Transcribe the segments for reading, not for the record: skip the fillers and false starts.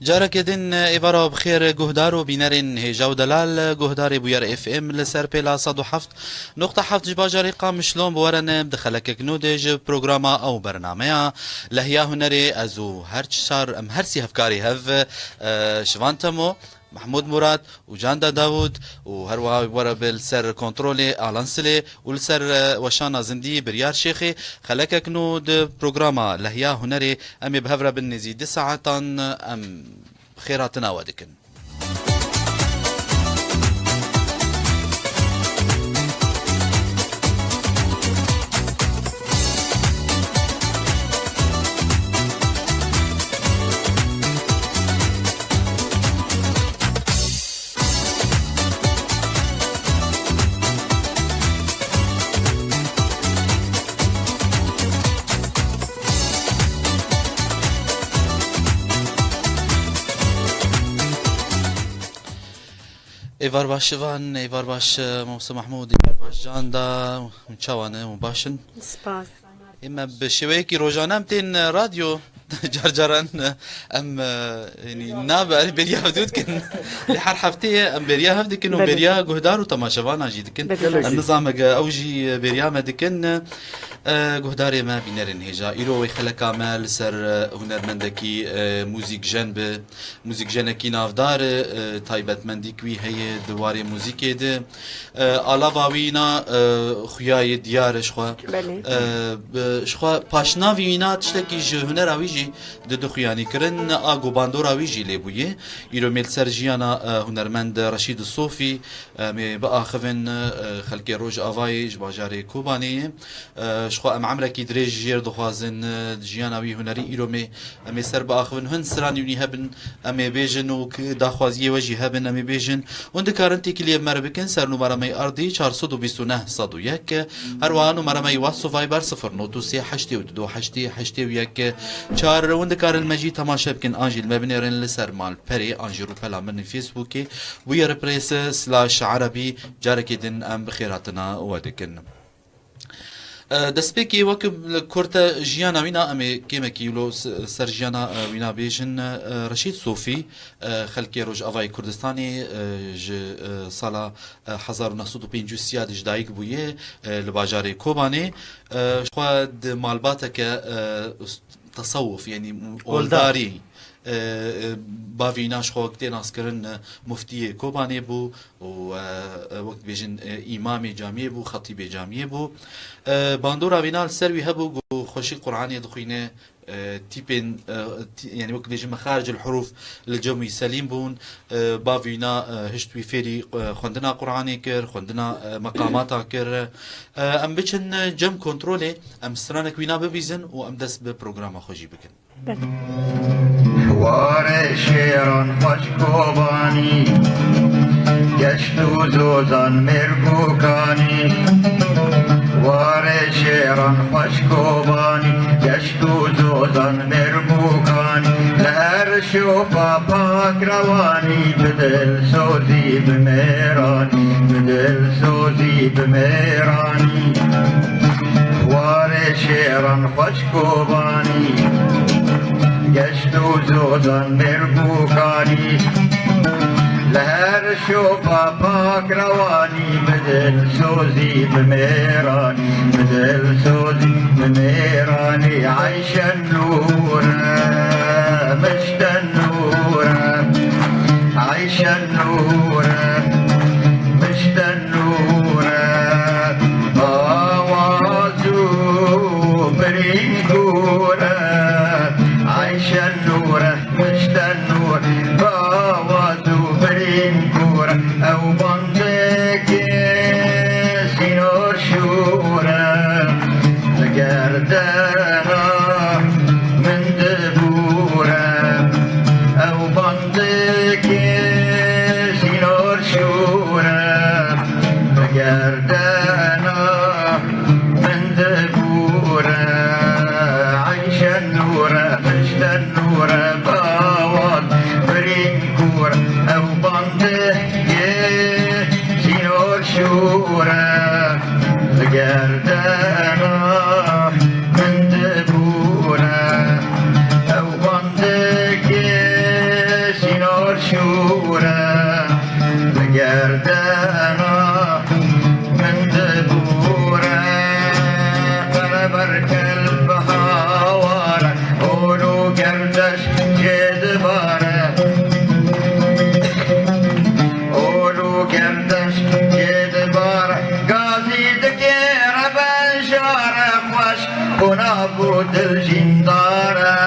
جارك دين إبارة بخير جهدارو بينارين هجاو دلال جهداري بوير اف ام لسر بلا صدو حفت نقطة حفت جباجاري قام شلون بورن بدخلك كنودج بروغراما او برنامج لهيا هنري ازو هرچ شار ام هرسي هفكاري هف شوانتمو محمود مراد وجاندا داود وهروا ورا بالسر كنترولي الانسلي والسر وشانا زندي بريار شيخي خلك كنود بروغراما لهيا هنري امي بهفرا بالنزي 9 ساعات ام خيراتنا ودكن ايفار باش شفان ايفار باش موسى محمود ايفار باش جاندا متشوانه مباشن سباس اما بشويكي روجانا متين راديو جرجران ام يعني نابع بريا حدود كن لحر حفتيه ام بريا هفدكن وبريا جهدار وتماشفانا جيدكن النظام اوجي بريا مدكن جهداري ما بينرن هجا إيرو ويخلق عمل سر هنرمندكي موزيك جنب موزيك جنكي نافدار تايبت مندكوي هي دواري موزيكي ده علاوه خویای دیار شخوا شخوا پاشنا وینا تشتکی هنر اویجی دو خویانی کرن آگو باندور اویجی لیبویه ایرو میل سرجیانا هنرمند رشید الصوفی می با آخفن خلقی روج آوای جباجاری کوبانی شخوا ام عمرکی دریج جیر دخوازن جیانا وی هنری ایرو می سر با آخفن هن سرانیونی هبن امی بیجن و داخوازی وجی هبن امی بیجن وند کارنتی کلی مربکن سر نمره می ارضی 429 101 هروان نمره می واتس فایبر 0938 4 وند کار المجی تماشا بکن آنجیل مبنیرن لسر مال پری آنجیرو پلا من فیسبوکی ویر پریس سلاش عربی جارکی دن ام بخیراتنا ودکن دسپیکی وکم کرتا جیانا وینا امی کیم کیلو سر جیانا وینا بیشن رشید صوفی خلکی روج آوای کردستانی ج سالا 1953 جدایک بویه لباجاری کوبانی خود مالباتک تصوف يعني اولداري بافيناش خوك ناس كرن مفتي كوباني بو ووقت بيجن امامي جامعه بو خطيب جامعه بو باندورا بينال سروي هبو خوشي قراني دخينه تيبين يعني وقت بيجي مخارج الحروف للجمعي سليم بون بافينا هشتوي فيري خندنا قراني كر خندنا مقاماتا كر ام بيچن جم كنترولي ام سترانك وينا ببيزن وام دس ببروغرام خوجي بكن حوار شيران خوشكوباني گشتو زوزان مرگوکانی وار شیران خوشکوبانی گشتو زوزان مرگوکانی لهر شوفا پاک روانی بدل سوزی بمیرانی بدل سوزی بمیرانی وار شیران خوشکوبانی گشتو زوزان مرگوکانی لهر شوفا پاک روانی بدل سوزی بمیرانی بدل سوزی بمیرانی عیش النور مشت النور عیش النور مشت النور آوازو لگردنا من دبورم او بندگی سینور شورم لگردنا من دبورم عیش النورة مشت النورة باوات برين كورة او بندگی سینور شورم لگردنا من دبورم او بندگی سینور شورم لگردنا من دبورم بربرک البهاواره اولو گردش جدباره اولو گردش جدباره قاضی دکیر بشاره خوش ونابود الجنداره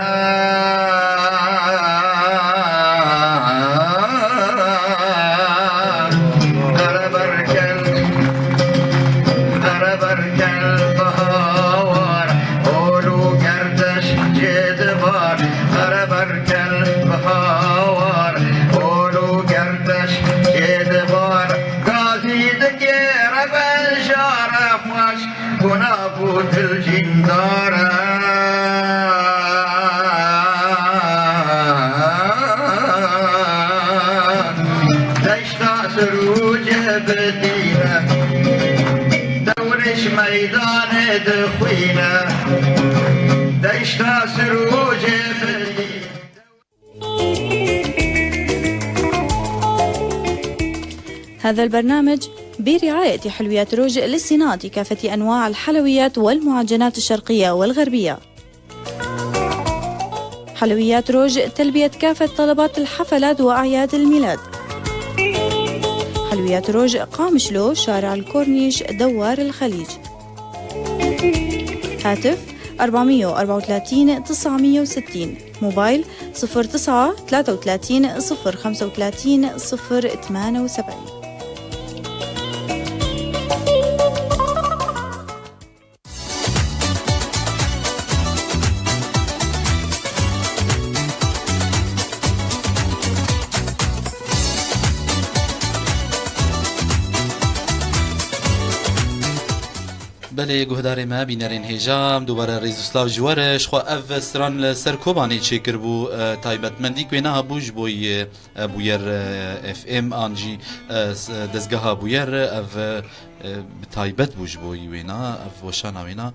بربرک البهاواره اولو گردش جدبار بربرک البهاواره اولو گردش جدبار قاضی دکیر بشاره خوش ونابود الجنداره دشتا سروج بدینه دورش میدان دخوینه دشتا سروج بدینه. هذا البرنامج برعاية حلويات روج للصناعة كافة أنواع الحلويات والمعجنات الشرقية والغربية. حلويات روج تلبية كافة طلبات الحفلات وأعياد الميلاد. حلويات روج قامشلو شارع الكورنيش دوار الخليج. هاتف 434 960. موبايل 09 33 035 078. بله گهدار ما بینرین هجام دوباره ریزوسلاو جوارش خو اف سران سر کوبانی چیکر بو تایبت مندی که نه بوج بوی بویر اف ام آنجی دزگاه بویر اف تایبت بوج بوی وینا اف وشانا وینا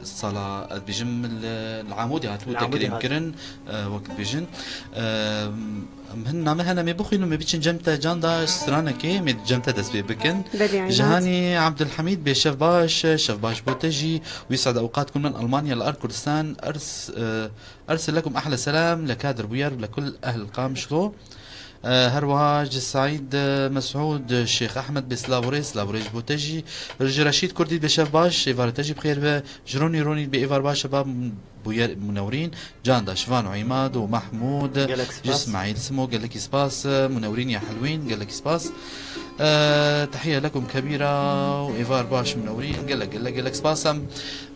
صلا بيجم العمودي هاتو تكريم كرن وقت بيجن مهنا مهنا مي بخينو مي بيچن جمتا جاندا سترانكي مي جمتا دسبي بكن جهاني عبد الحميد بشيف باش بوتجي ويسعد اوقاتكم من المانيا لارض كردستان. ارسل لكم احلى سلام لكادر بوير ولكل اهل القامشلو. هروها سعيد مسعود الشيخ احمد بسلافوريس بوتجي رشيد كردي بشاف باش ايفار تجي بخير جروني روني بايفار باش شباب بوير منورين جاندا شفان وعماد ومحمود اسماعيل سمو قال لك سباس منورين يا حلوين قال لك سباس. تحيه لكم كبيره وايفار باش منورين قال لك سباس.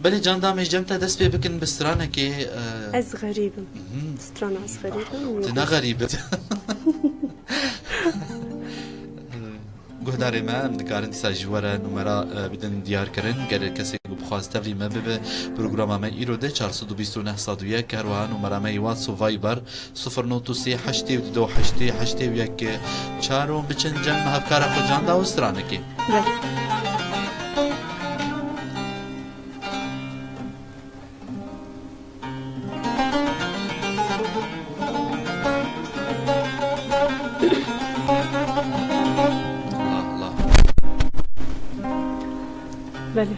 بلي جاندا مش جمتا دس بكن بسترانه كي از غريب سترانه از غريب تنا غريبه گهدار ما دکارن دیسا جواره نمره بدن دیار کرن گر کسی بخواست تفری ما به برنامه ما ایروده 429 صدویه که روها نمره ما واتس و وایبر 093 82 81 چارم بچن جن هفکار خود جان دا و استرانه کی بله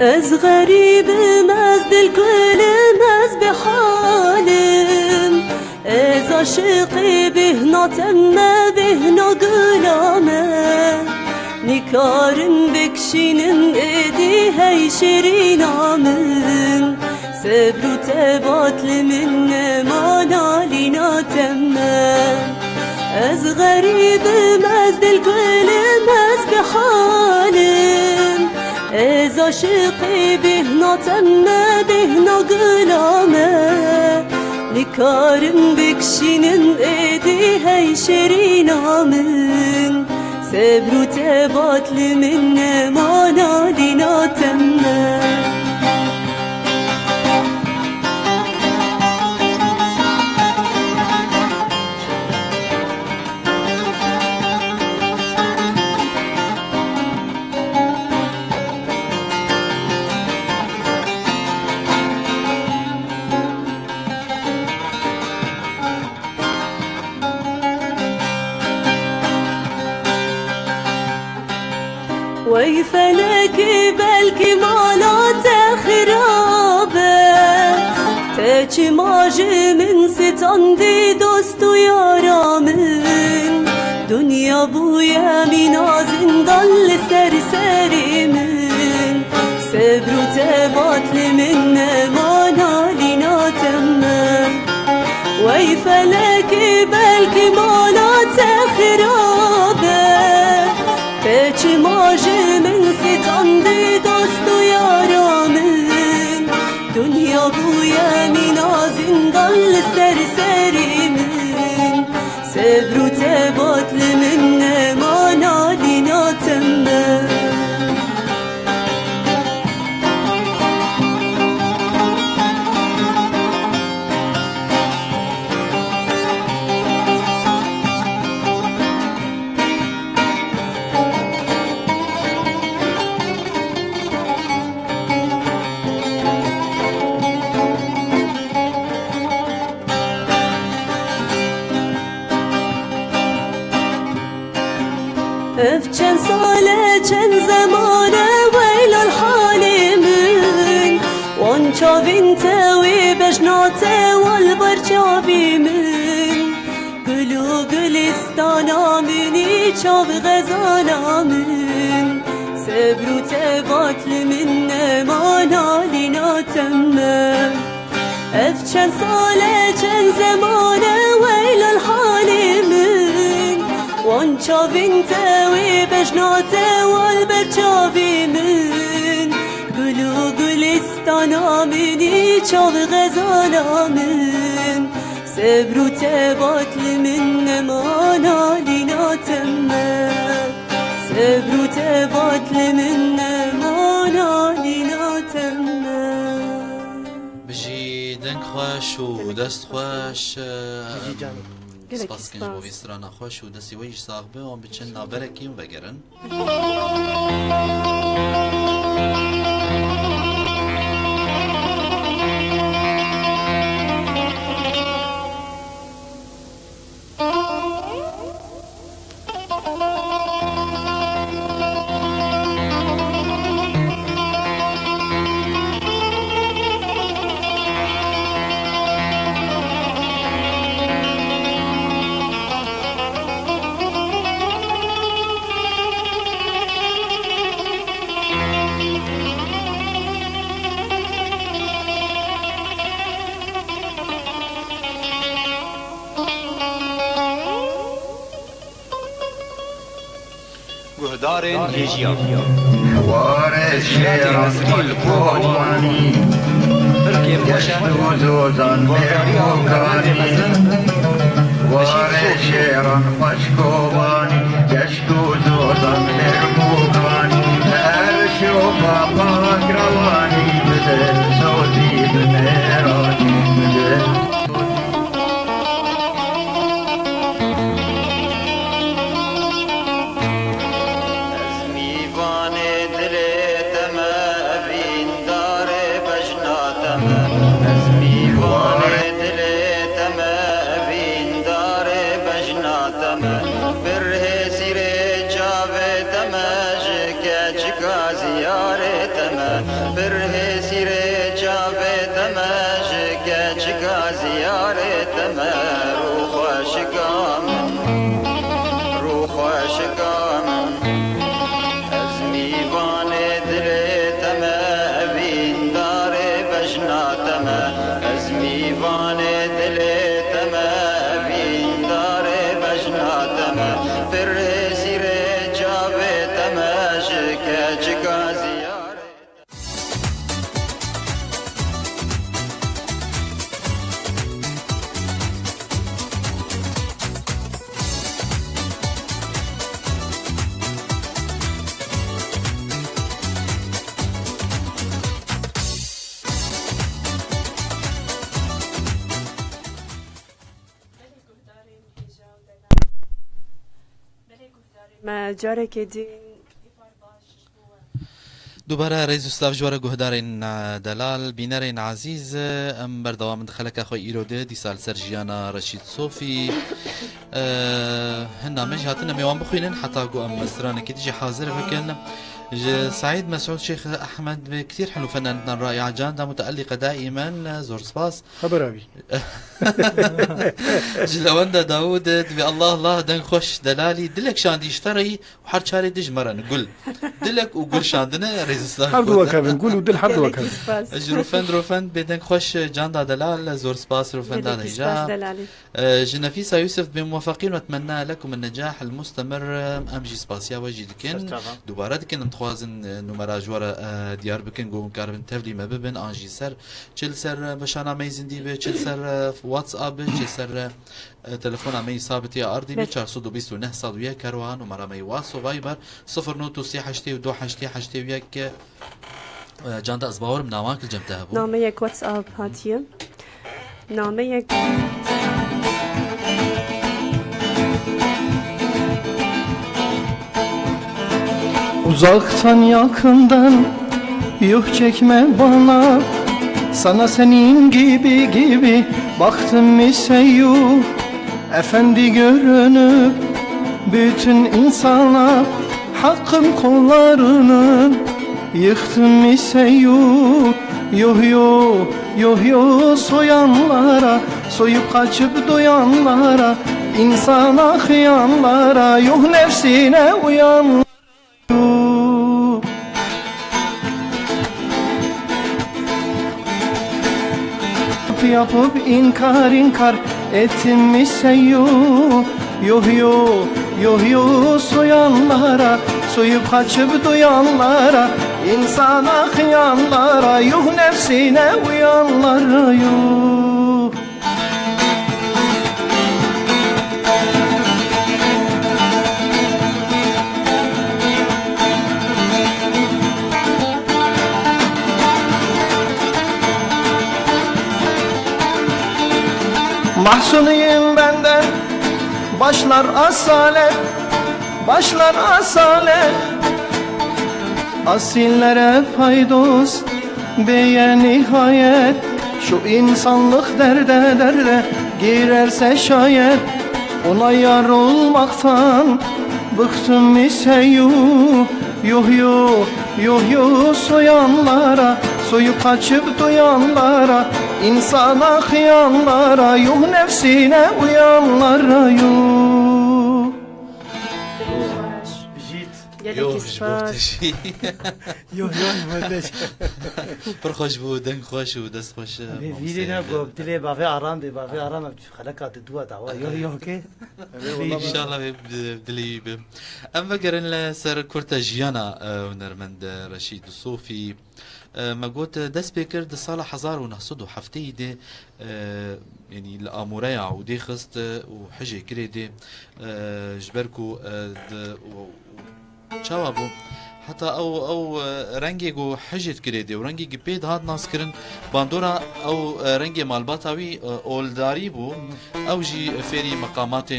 از غریبم از دل گلم از بحالم از عاشقی بهنا تمه بهنا گلامه نکارم بکشینم ایدی هی شیرینامن صبر و تباتل من نمانالینا تمه از غریبم از دل گلم از بحالم از عاشقی بهنا تمه بهنا گلامه نکارم بکشینم ایدی هی شیرینامن صبر و تباتل من نمانالینا تمه وی فلکی بلکی مالات خرابه تچی ماجی من ستاندی دوست و یارامن دنیا بوی همین آزندال سر سری من صبر و تباتل من نمانالینا تمه وی فلکی بلکی مالات خرابه پیچ ماجه من ستاندی دوست و یارامن دنیا بوی من آزندال سر سری من صبر و تباتل من نمانالینا تمه اف چند ساله چند زمانه ویل الحال من وان چاوین تاوی بجناته والبر چاوی من گلو گلستانا منی چاو غزانا من صبر و تباتل من نمانالینا تمه اف چند ساله چند زمانه ویل الحال من وان چاوین تاوی بجناته والبر چاوی من گلو گلستانا منی چاو غزانا من صبر و تباتل من نمانالینا تمه صبر و تباتل من نمانالینا تمه بجی دنگ خوش و دست خوش گلکی سپاس کنج سپاس. بۆ ویسترانە خۆش و دەستی وەیش ساغ بێ وان بچن نابەرێکی و بەگەرن گهدارên hêjiyan حوار شیران القوانی Hirkên xweş e دوزان مرموکانی حوار شیران خوشکوبانی گشت و زوزان مرموکانی هر شوقا پاک روانی بده سوزی بمیرانی بده برهی سیره جاوه ما جارك دين دوباره رئیس استاف جوار گهدارین دلال بینرین عزیز ام بردوام دخلك اخوي ایروده دی سال سرجیانا رشید صوفی هن مش هاتنا ميوان بخوينن حتى قو ام مسترانه كي تجي حاضر فكان سعيد مسعود شيخ احمد كثير حلو فنانتنا الرائعه جاندا متالقه دائما زور سباس خبر ابي جلواندا داوود تبي الله الله دن خوش دلالي دلك شاندي اشتري وحر شاري دج مرة نقول دلك وقول شاندنا ريزستان حرد وكابن قولوا دل حرد وكابن روفند بدن خوش جاندا دلال زور سباس روفند هذا سباس جا دلالي جنفيسة يوسف بموفقين واتمنى لكم النجاح المستمر امجي سباسيا وجي دكن دوباره دكن متخوازن نمرا جوار ديار بكن قوم كاربن تفلي ما ببن انجي سر چل سر بشانا ميزندي به چل سر واتساب چل سر تلفون امي ثابت يا ارضي ب 429 صدويه كروان ومرا مي واسو فايبر 0938 جاندا ازباور مناواك الجمتها بو ناميك واتساب هاتيه ناميك Uzaktan yakından yuh çekme bana, sana senin gibi baktım ise yuh. Efendi görünüp bütün insana hakkın kollarını yıktım ise yuh. Yuh soyanlara, soyup kaçıp doyanlara, insana kıyanlara, yuh nefsine uyanlara. Yapıp inkar ettim ise yuh soyanlara, soyup kaçıp doyanlara, insana kıyanlara, yuh nefsine uyanlara yuh. Mahzunuyum benden, başlar asalet, asillere paydos beye nihayet. Şu insanlık derde girerse şayet, ona yar olmaktan bıktım ise yuh soyanlara, soyup kaçıp doyanlara, insana kıyanlara, yuh nefsine uyanlara yuh. يدك سباس يوه مدش برخوش بو دن خوش و دست خوش فيدينا قبتلي بافي ارام دي بافي ارام خلقات دوا دعوه يوه كي ان شاء الله بدلي اما قرن سر كورتا جيانا ونرمند رشيد الصوفي ما قلت دست بكر د صالح حزار ونحصده حفتي دي يعني الاموريا ودي خست وحجي كري دي جبركو شوابو حتى او رنگي جو حجت كريدي ورنگي بيد هاد ناس كرن باندورا او رنگي مالباتاوي اولداري بو او جي فيري مقامات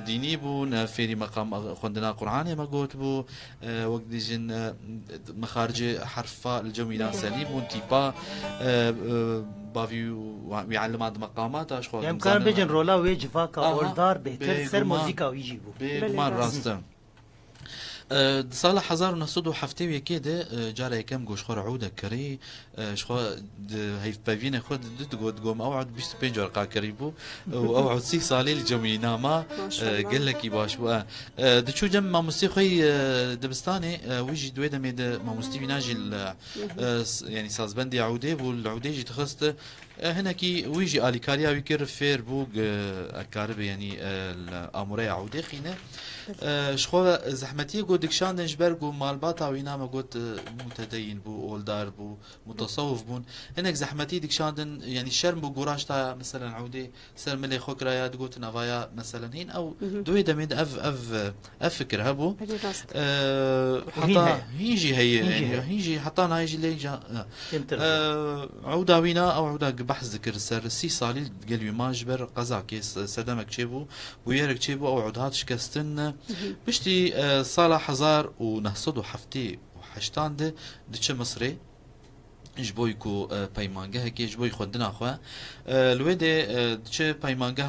ديني بو فيري مقام خندنا قرآن ما قلت بو وقت جن مخارج حرف الجميلة سليم وانتيبا بافيو ويعلم عند مقامات اشخاص يمكن بيجن رولا ويجفاكا اولدار بهتر سر موسيقى ويجيبو بيجمان راستم صالح حزار ونصدو حفتي ويكيد جارة يكم قوش خور عودة كري شخو هاي بافينا خود دت قوم اوعد 25 ورقة كريبو واوعد 6 صالي الجميع ناما قال لك باش بقى دشو جم ما موسيقي دبستاني ويجي دويدا ميد ما موسيقي ناجي يعني سازبندي عودة والعودة جي تخست هنا كي ويجي آلي كاريا ويكر فير بوغ الكارب يعني الأمورية عودة خينة شخو زحمتي قو دكشان دنجبر قو مالباتا ويناما قوت متدين بو أولدار بو متصوف بون هناك زحمتي دكشان دن يعني شرم بو قراشتا مثلا عودة سر ملي خوكرايات قوت نافايا مثلا هين أو دوي دميد أف فكر هبو حتى هيجي هي هيجي حتى هيجي ليجا عودة وينا أو عودة البحث ذكر سر 3 سالي قالوا ما جبر قزاكي سدمك تشيبو ويرك تشيبو او عدهات شكستن بشتي صالح حزار ونهصد وحفتي وحشتان ده دچ مصري جبوی کو پیمانگه هکی جبوی خود نخوا الویده چه پیمانگه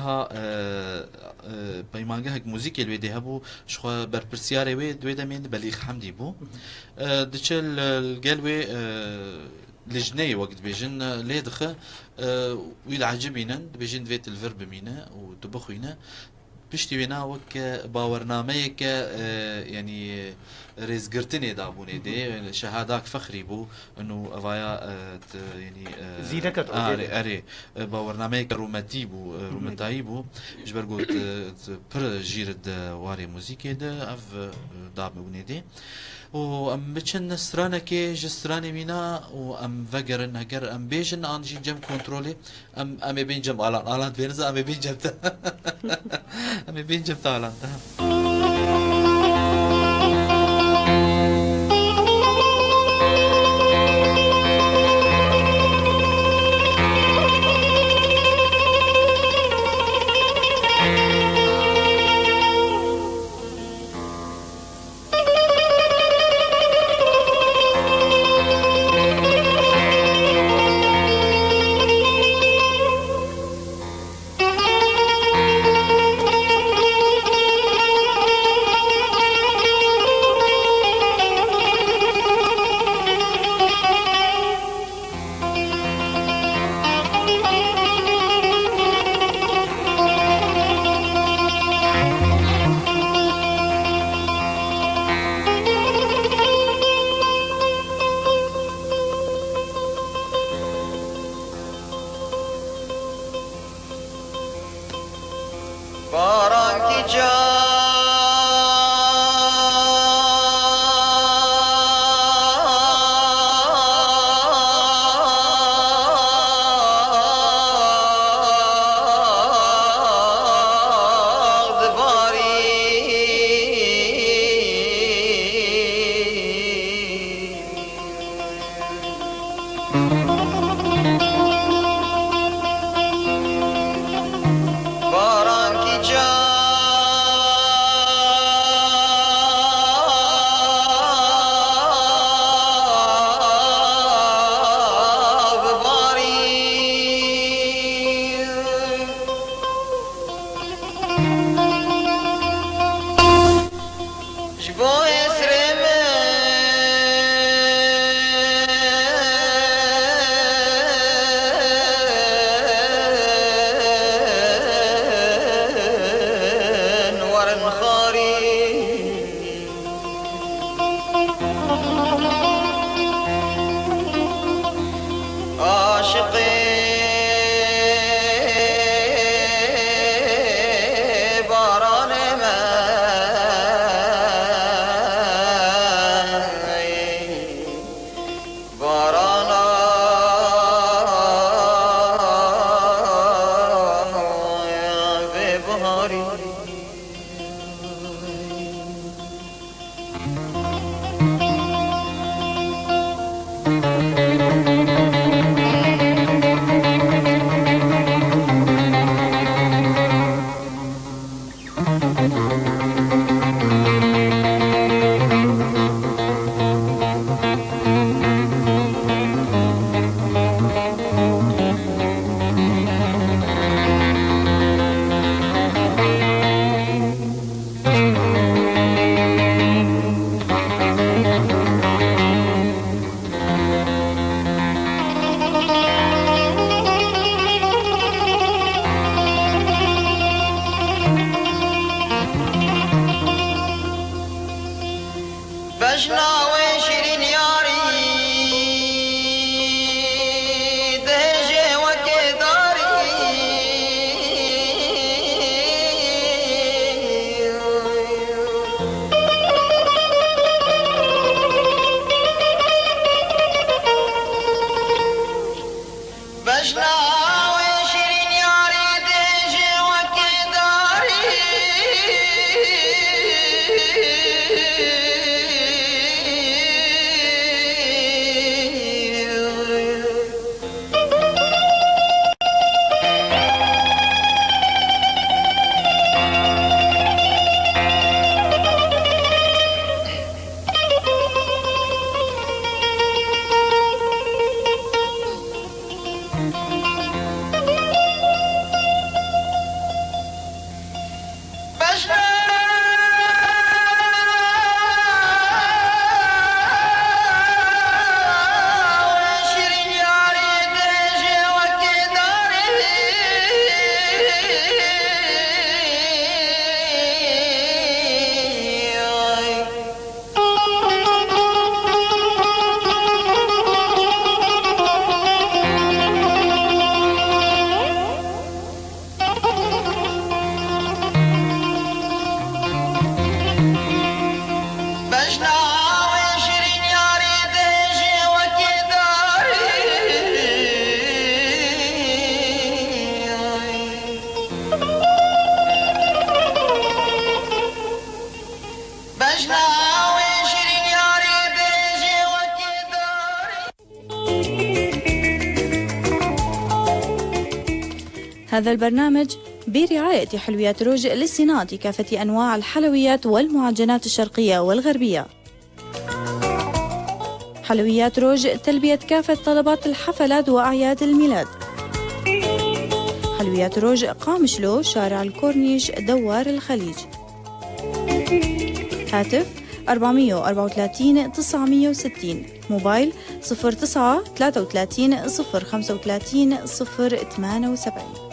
هک موزیک الویده هبو شخوا برپرسیاره وی دویده میند بلیغ حمدی بو دچه الگلوی لجنه وقت بيجن ليدخه ويل عجبينن بيجن فيت الفرب مينا ودبخوينا بشتي وينا وك باورناميك يعني رزقرتني دابوني دي شهاداك فخري بو انه افايا يعني زينكت اري باورناميك روماتي بو روماتاي بو جبر قلت بر جيرد واري موزيكي ده اف دابوني دي و ام بچن سرانه کې جسترانه مینا و ام وگرن اگر ام بیجن ان جم کنترل ام بینجم الان بینز ام بینجم ام بینجم الان هذا البرنامج برعاية حلويات روج لصناعة كافة أنواع الحلويات والمعجنات الشرقية والغربية. حلويات روج تلبية كافة طلبات الحفلات وأعياد الميلاد. حلويات روج قامشلو، شارع الكورنيش، دوار الخليج. هاتف 434 960. موبايل 09 33 035 078.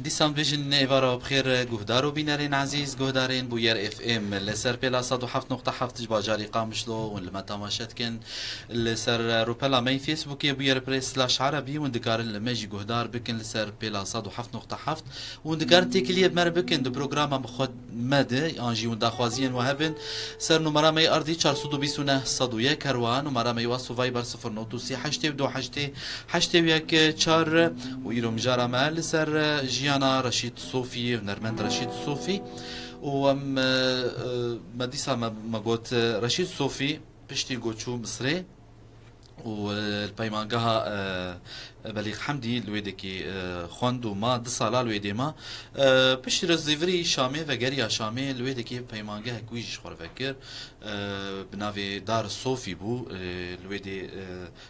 دیسان بیشن ایوارا بخیر گهدارو بینرین عزیز گهدارین بویر اف ام لسر پلا 107.7 باجاری قامشلو ون لما تماشت کن لسر روبلا می فیسبوکی بویر پریس سلاش عربی ون دکارن لمجی گهدار بکن لسر پلا 107.7 ون دکارن تکلیه بمر بکن دو برنامه خود مده آنجی ون داخوازین وهبن سر نمره می اردی 429 صدویه کروان نمره می واسو وایبر 093 81 4 و ایرو مجاره مال سر جيانا رشيد صوفي ونرمند رشيد صوفي وام مديسا ما قلت رشيد صوفي بشتي قوتشو مصري والبيمانجها بليغ حمدي الويدكي خوندو ما دصالا الويدي ما بشتي رزيفري شامي وغيريا شامي الويدكي بيمانجها كويش خور فكر بنافي دار الصوفي بو الويدي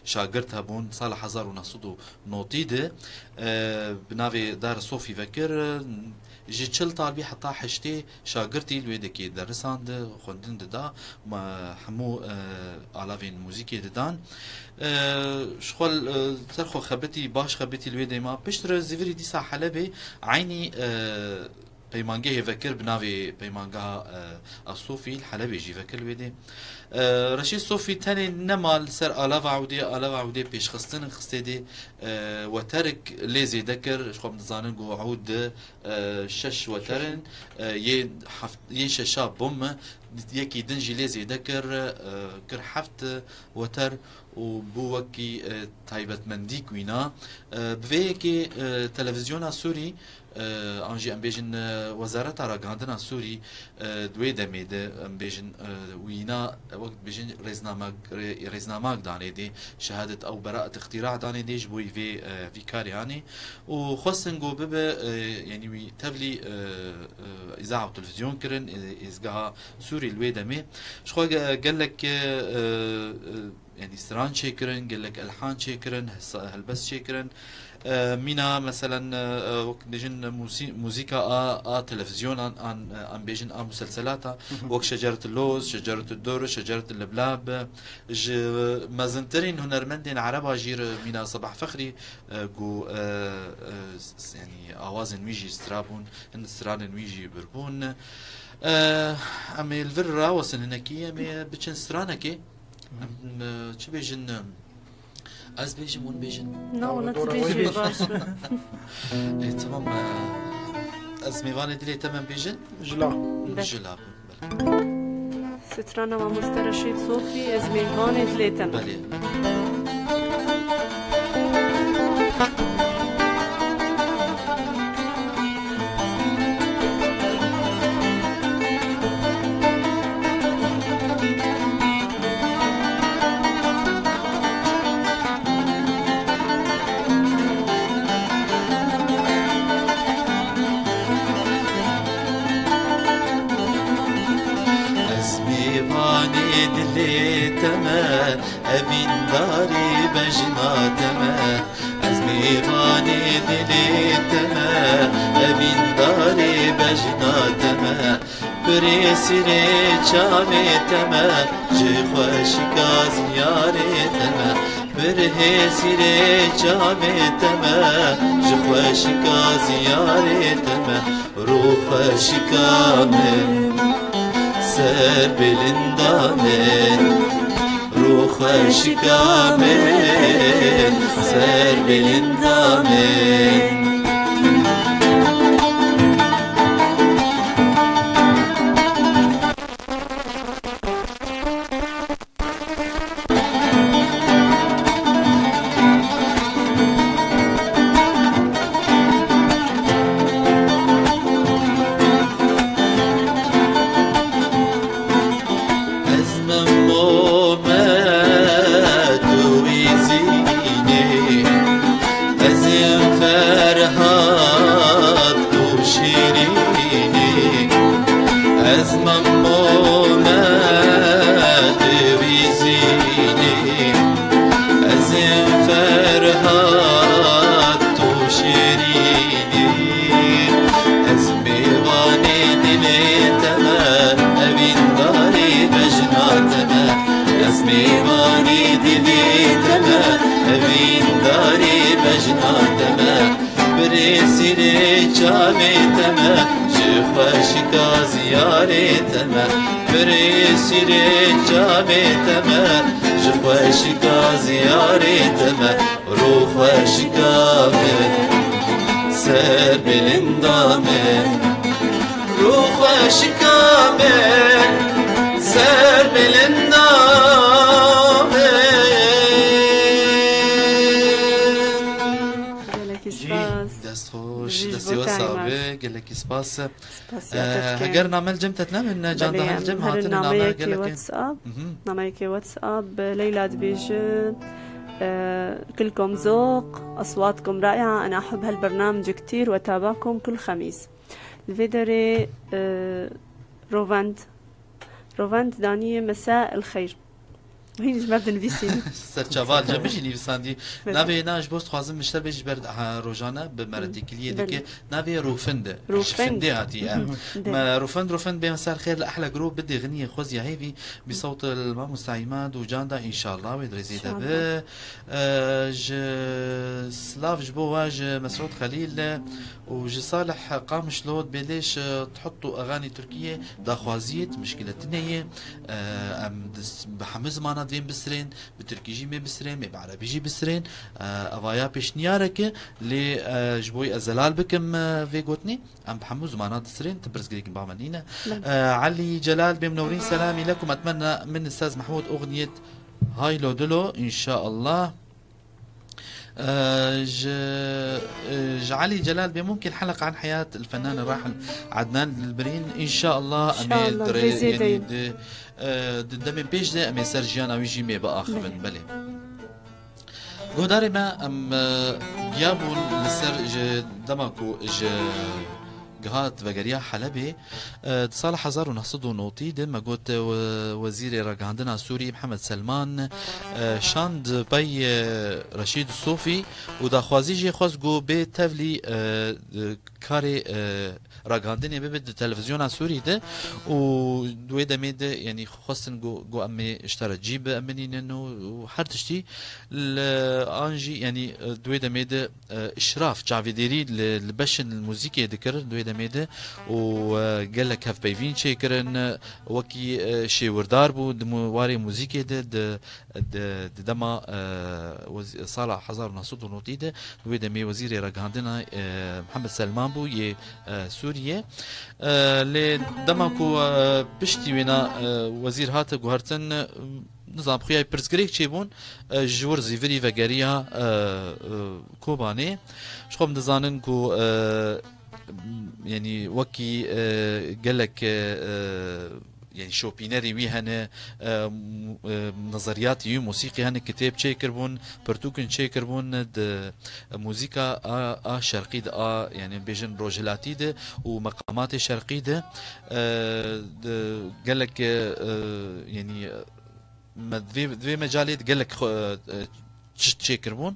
شاگرد هبون سال 1990 بنافي دار الصوفي فكر جي تشل طالبي حتى حشتي شاگردي الويدكي درساند خوندن ددا حمو علافين موزيكي ددان شغل سرخو خبتي باش خبتي الويدي ما بشتر زيفري ديسا حلبي عيني بيمانجه يفكر بنافي بيمانجه الصوفي الحلبي يجي يفكر الويدي رشيد صوفي تاني نمال سر آلاف عودي بيش خستن خستيدي وترك ليزي ذكر شخوب نزانن قو عود شش وترن ين ششا بوم يكي دنجي ليزي ذكر كر حفت وتر وبوكي تايبت منديك وينا بفيكي تلفزيون سوري انجي ام بيجن وزارة راغاندنا سوري دوي دميد ام بيجن وينا وقت بيجن رزنامه داني دي شهادة او براءة اختراع داني دي جبوي في كاري يعني وخصن جو بب يعني وي تبلي اذاعة وتلفزيون كرن ازغا سوري الوي دمي شخو قال لك يعني سران شيكرن قال لك الحان شيكرن هلبس شيكرن مينا مثلا وقت بيجن موسيقى تلفزيون عن بيجن مسلسلات وقت شجرة اللوز شجرة الدور شجرة اللبلاب مازنترين هنرمندين عربا جير مينا صباح فخري جو يعني اوازن ويجي سترابون هند ستران ويجي بربون امي الفرا وسن هناكي امي بتشن سترانكي چه بيجن از بيجن ون بيجن نو نتبيجي باش تمام از ميوان دلي تمام بيجن جلا سترانا ما مسترشيد صوفي از ميهان دليتم بله أبين داري بجنا تما أزمي باني دلي تما أبين داري بجنا تما بري سيري چامي تما جي خوشكا زياري تما بري سيري چامي تما جي خوشكا زياري تما روح خوشكا من سر بلندامن روح شكامن سر بلندامن أزم فرهاد وشيريني أزمن بومات بيزيني أزم فرهاد وشيريني أزمي غاني دلي تما أبين داري بجناتنا أزمي غاني دلي تما أبين داري بجناتنا بريسي جامي تما جخوشكا زياري تما بريسي جامي تما جخوشكا زياري تما روخوشكا من سر بلندامن روخوشكا من سر بلندامن گلکی سپاس دست خوش ریج دستی بو وصابه گلکی سپاس سپاسیاتت هگر نامل جمتت نمن جان ده هل جم هر هاتن نامه نامه کی گلکی واتساب نامه کی واتساب ليلى دبيج كلكم ذوق أصواتكم رائعة أنا أحب هالبرنامج كتير وأتابعكم كل خميس الفيدري روفند دانية مساء الخير وهي جمرد نفيسين سرچاوال جا بجی نیویساندی ناوی ناش بوست خوازم مشتر بجی برد روزانه به مرتکلیه دیگه ناوی روفنده روفنده هاتي ما روفند بمساء الخير لأحلى جروب بدي غنية خوزيا هيفي بصوت المام مستعيمات وجاندا إن شاء الله ويدرزي دبه ج سلاف جبو واج مسعود خليل وج صالح قامش لود بليش تحطوا أغاني تركية دا خوازيت مشكلة تنية أم بحمز مانا دين بسرين بتركيجي مي بسرين مي بعربي جي بسرين أفايا بيشنيارك لي جبوي أزلال بكم في قوتني أم بحمز مانا دسرين تبرز قريكم بعملينا علي جلال بمنورين سلامي لكم أتمنى من أستاذ محمود أغنية هاي لو دلو إن شاء الله علي جلال بممكن حلقة عن حياة الفنان الراحل عدنان البرين إن شاء الله أمي دمي بيش ده أمي سرجيان أو يجي مي بآخر من بلي قداري ما أم جابوا لسر دمكو جهات وگریا حلبي سال 1990 دم قلت وزير رقاندنا سوري محمد سلمان شاند بي رشيد الصوفي ودا خوازيجي خوازقو بي تفلي كاري رقاندني ببد تلفزيون سوري ده ودوي دميد يعني خاصن جو امي اشترى جيب امنين انه وحرتشتي انجي يعني دوي دميد اشراف جافيديري لبشن الموسيقى ذكر دوي دميده وقال لك هف بيفين شيكرن وكي شي وردار بو واري موسيقى د دما صالح حزار نصوت ونوتيده دوي دمي وزير رقاندنا محمد سلمان بو ي سوريا لدمكو بشتي وينا وزير هات جوهرتن نظام خويا برزغريك تشيبون جور زيفري وغاريا كوباني شخوم دزانن كو يعني وكي قال لك يعني شوبينري وي هنا نظريات يو موسيقي هنا كتاب تشيكربون برتوكن تشيكربون موسيقى شرقي يعني بيجن روجلاتي ده ومقامات شرقي ده قال لك يعني في مجالات قال لك تشيكربون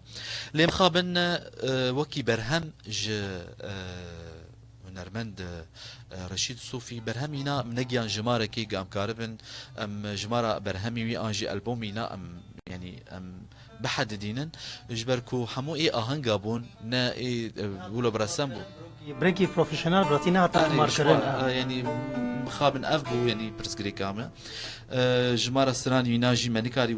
لي مخابن وكي برهم هنرمند رشيد صوفي برهمينا منجيان جمارة كي قام كاربن ام جمارة برهمي وي انجي البومينا ام يعني ام بحد دينن جبركو حمو اي اهنگابون نا اي بولو برسمبو بريكي بروفيشنال براتينا ماركرن يعني خابن افبو يعني برسكري كامل جمارة سراني ناجي منكاري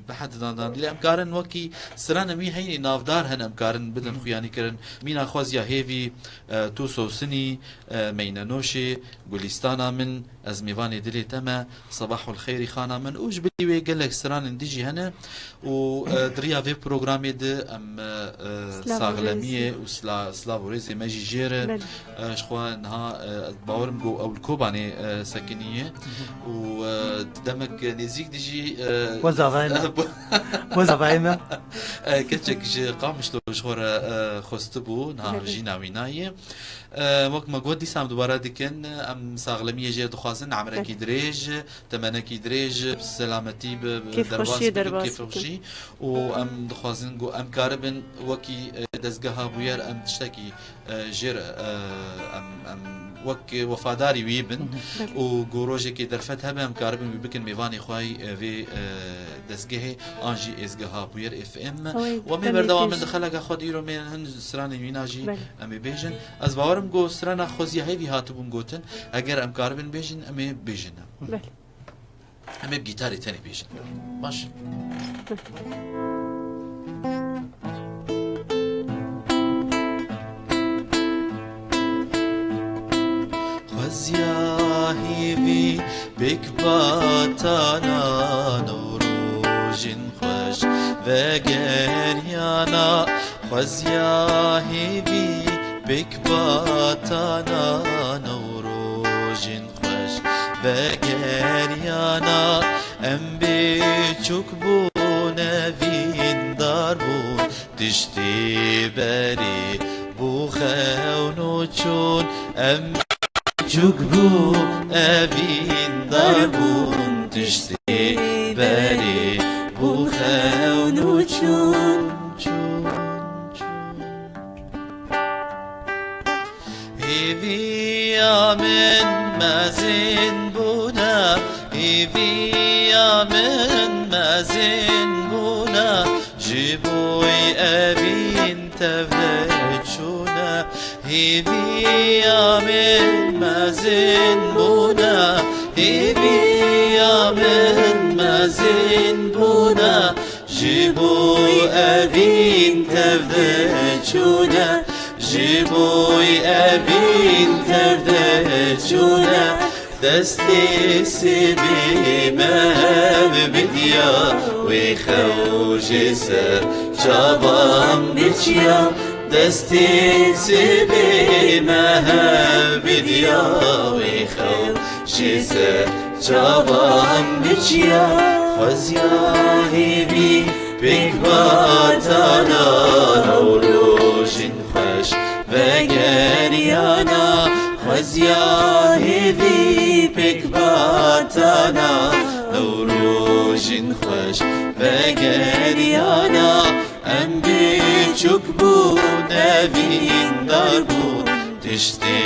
بحد دان اللي امكارن وكي سرانا مي هيني نافدار هن امكارن بدن خوياني كرن مينا خوازيا هيفي توسو سني مينا نوشي قوليستانا من ازميفاني دلي تما صباح الخير خانا من اوج بلي وي قال لك سران ديجي هنا ودريا في بروغرامي دي ام ساغلاميه وسلافوريزي ماجي جير شخوا انها باورم او الكوبا قرباني سكنية ودمك نزيك ديجي وزافاينا كتشك جي قامش لو شغورة خستبو نهار جينا ويناية وقت ما قودي سام دوباره ديكن ام ساغلمية جي دخوازن عمركي دريج تمنكي دريج بسلامتي كيف خشي و ام دخوازن قو ام كاربن وكي دزقها بوير ام تشتكي جير ام وك وفاداري ويبن و جوروجي كي درفتها بهم كاربن بكن ميفاني خواي في دزقه انجي ازقها بوير اف ام ومي بردوام من دخلك خود يرو من هن سراني ويناجي ام بيجن از باورم جو سرانا خوزي هيفي هاتبون جوتن اگر ام كاربن بيجن ام بيجن ام بجيتاري تاني بيجن باش خوزياهي بكباتانا نوروجن خوش وگريانا خوزياهي بكباتانا نوروجن خوش وگريانا ام بچوك بون وين داربون تشتي بري بو خونو چون ام بچوك بو اوين داربون تشتي بري بو خونو چون هيفيا من مازن بونا هيفيا من مازن بونا جيبوي أبين تفلتشونا هيفيا من مازن بونا هيفيا من مازن بونا جيبوي أبين تفلتشونا جيبوي أبين تفدجونا دستي سبي ما بديا ويخوج سر شابام بتيا دستي سبي ما بديا ويخوج سر شابام بتيا خوزياهي بي بكباتانا نوروجن خوش وگريانا خوزياهي بي بكباتانا نوروجن خوش وگريانا ام بچوك بون اوين داربون تشتي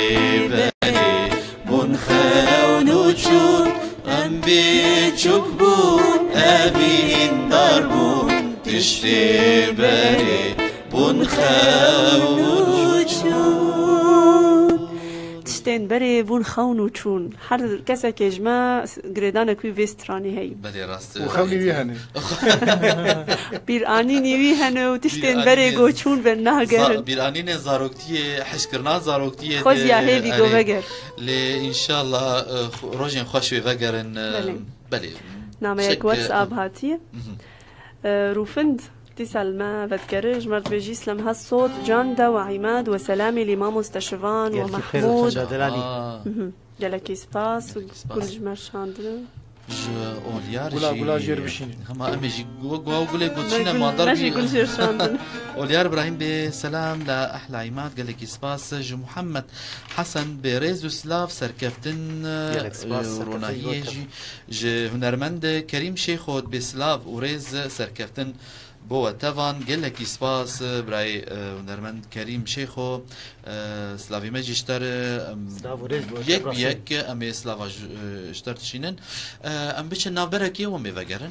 بري بون خونو چون ام بچوك بون اوين داربون تشتي بري بون خونو چون تشتين بري بون خونو چون هر کسی که اجماع گریدان کوی وسترانی هی بله راست وخوني بيهني بیرانی نیوی هنو تشتين بري گو چون بر ناگرن بیرانین زاروکتیه حشکرنا زاروکتیه خوزياهي بي گو وگر لی انشالله روژن خوشوی وگرن بله نامه یک واتساب هاتیه روفند اتصال ما بتكرج مرت بيجي سلم هالصوت جاندا وعماد وسلامي لإمام مستشفان ومحمود جالك سباس وكل جمر شاندنا اوليار قولا جير بشين هما امجي قوا قولي قلتنا ما ضربي ماشي كل شيء شاندنا اوليار ابراهيم بسلام لاحلى عماد قال لك سباس جو محمد حسن بريزو سلاف سركفتن روناهيجي ج هنرمند كريم شيخود بسلاف وريز سركفتن بو تفان قال لك سباس براي هنرمند كريم شيخو سلافي ماجي اشتر يك بيك امي سلافا اشترت شينن ام بيش نافبركي ومي فقرن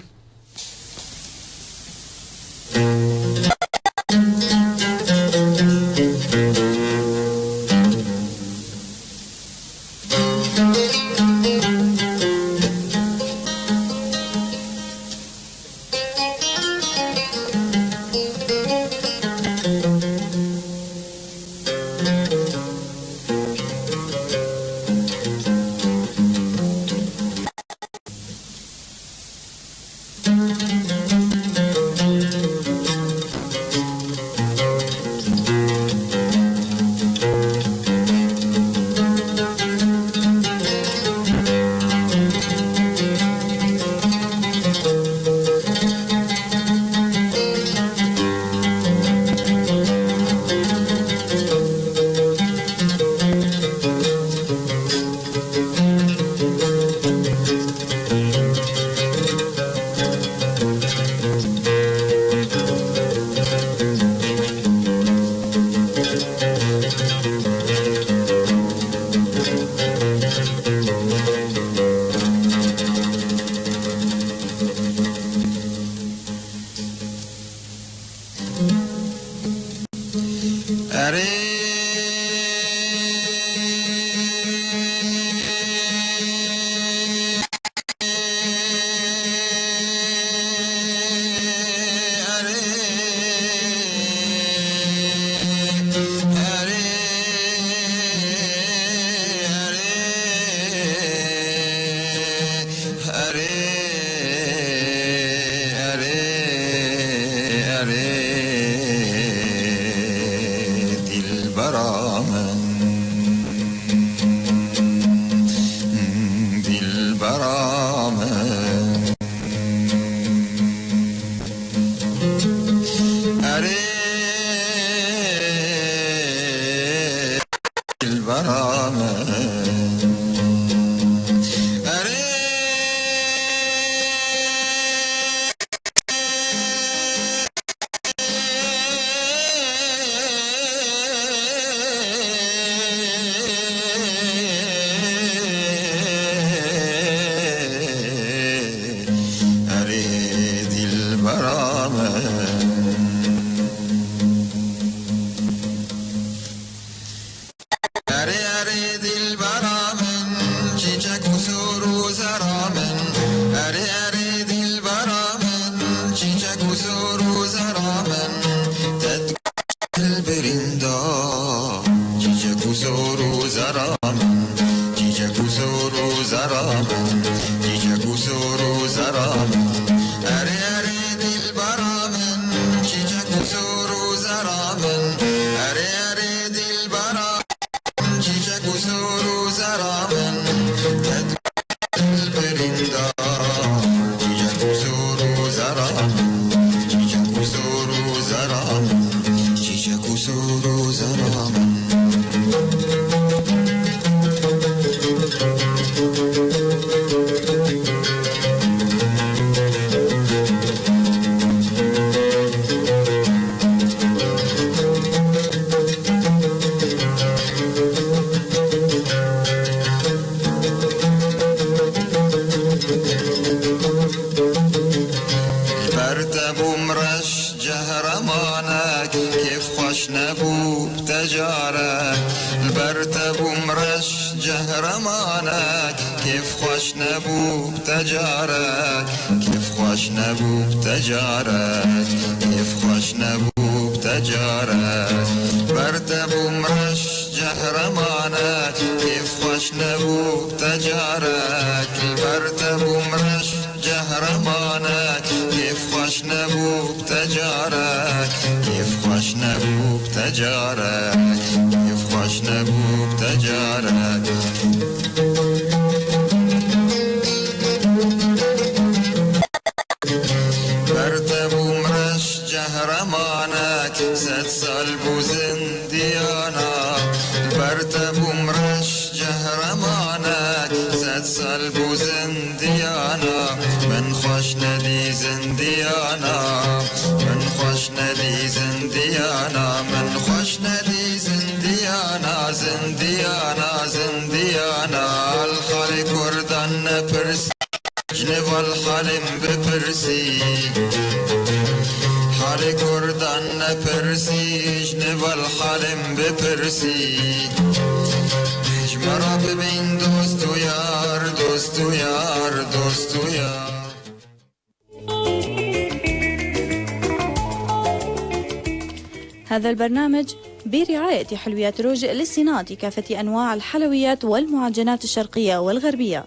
هذا البرنامج برعاية حلويات روج للصناعة كافة أنواع الحلويات والمعجنات الشرقية والغربية.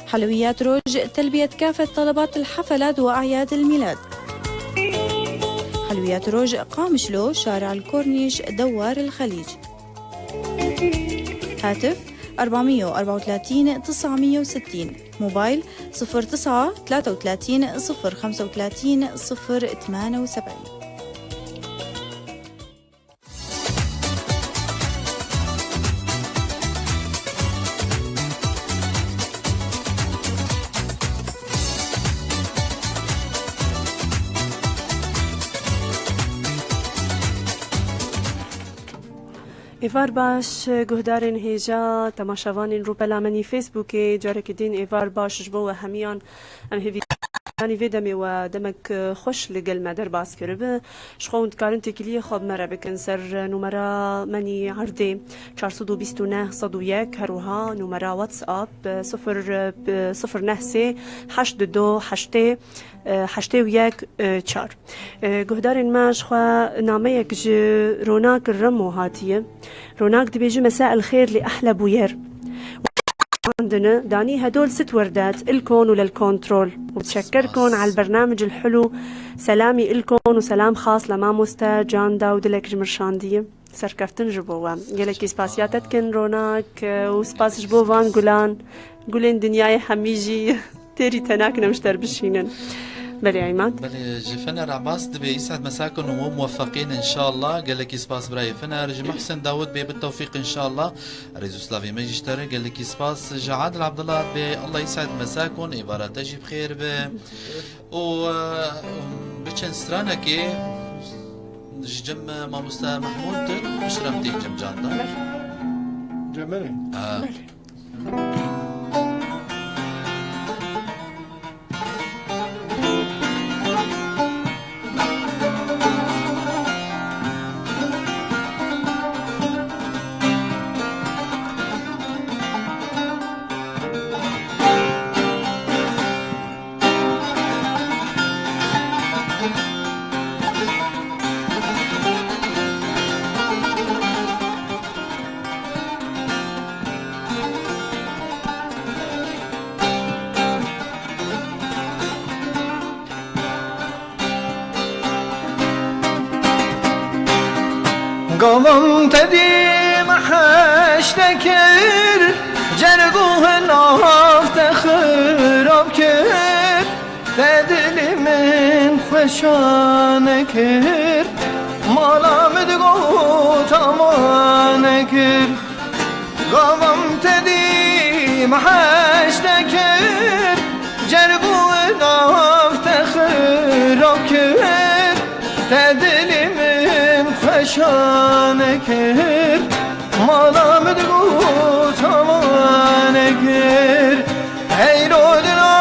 حلويات روج تلبية كافة طلبات الحفلات وأعياد الميلاد. حلويات روج قامشلو، شارع الكورنيش، دوار الخليج. هاتف 434 960. موبايل 09 33 035 078. ایوار باش گهدارین هیجا تماشاوانین رو پلامنی فیسبوکی جارک دین ایوار باش جبو و همیان ام هیوی يعني في دمي ودمك خوش لقل ما در باس كرب شخون تكارن تكلي خب مرة بكن سر نمرة مني عردي 429 صدويك هروها نمرة واتساب 0 82 حشتي وياك چار جهدارن ما شخوا ناميك جي روناك الرمو هاتيه روناك دبيجي مساء الخير لأحلى بوير عندنا داني هدول 6 وردات الكون وللكنترول وبتشكركم على البرنامج الحلو سلامي الكون وسلام خاص لماموستا جان داود لك جمرشاندية سركفتن جبوا يلكي سباسياتتكن روناك وسباس جبوفان قولين دنياي حميجي تيري تناكنا مشتر بشينن بلي عماد بلي جفنر عباس دبي يسعد مساكن وموفقين ان شاء الله قال لك سباس براي فنر جي محسن داود بي بالتوفيق ان شاء الله ريزو سلافي ما يشتري قال لك سباس جعاد عبد الله بي الله يسعد مساكن عبارة تجي بخير بي و بچن سترانكي جم ماموستا محمود مشرفتي جم جاندا جمالي قوم تديم حشتكر جرقوه ناف تخرب كر تدلي من خشانكر مالا مدقو تمانكر قوم تديم حشتكر جرقوه ناف تخرب كر تدلي من خشانكر مالا مدقو تمانكر هيلو دلا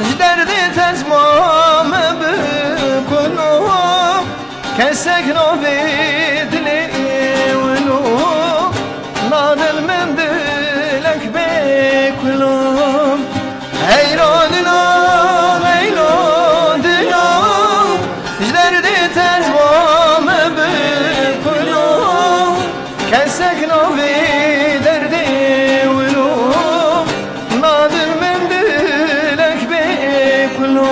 جدرد تزمام بكلو كسكنو في دلي ولو نادل من دلك بكلو هيلو دلا كسكنو في دردي ولو نادر من دلك بكلو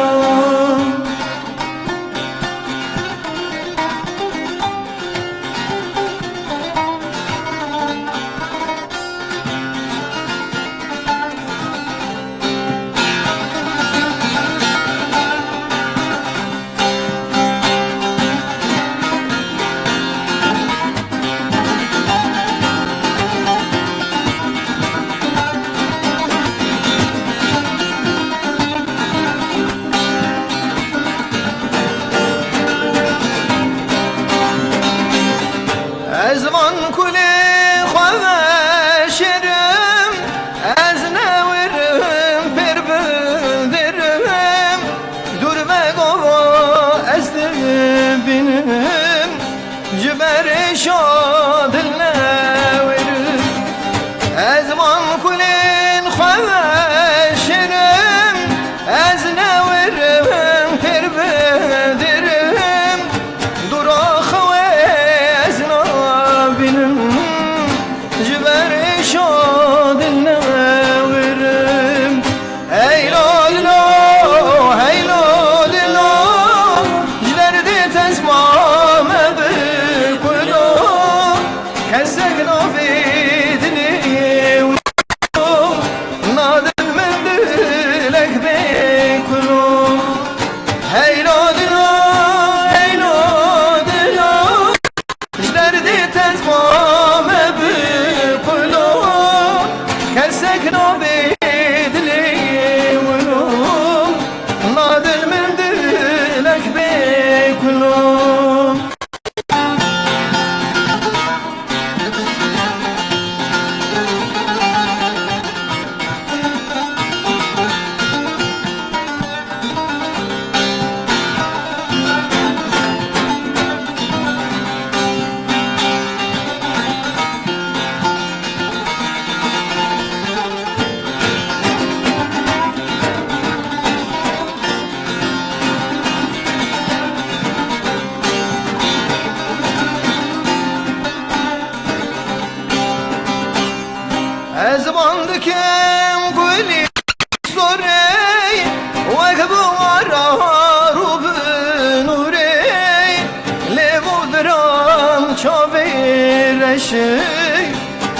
رشي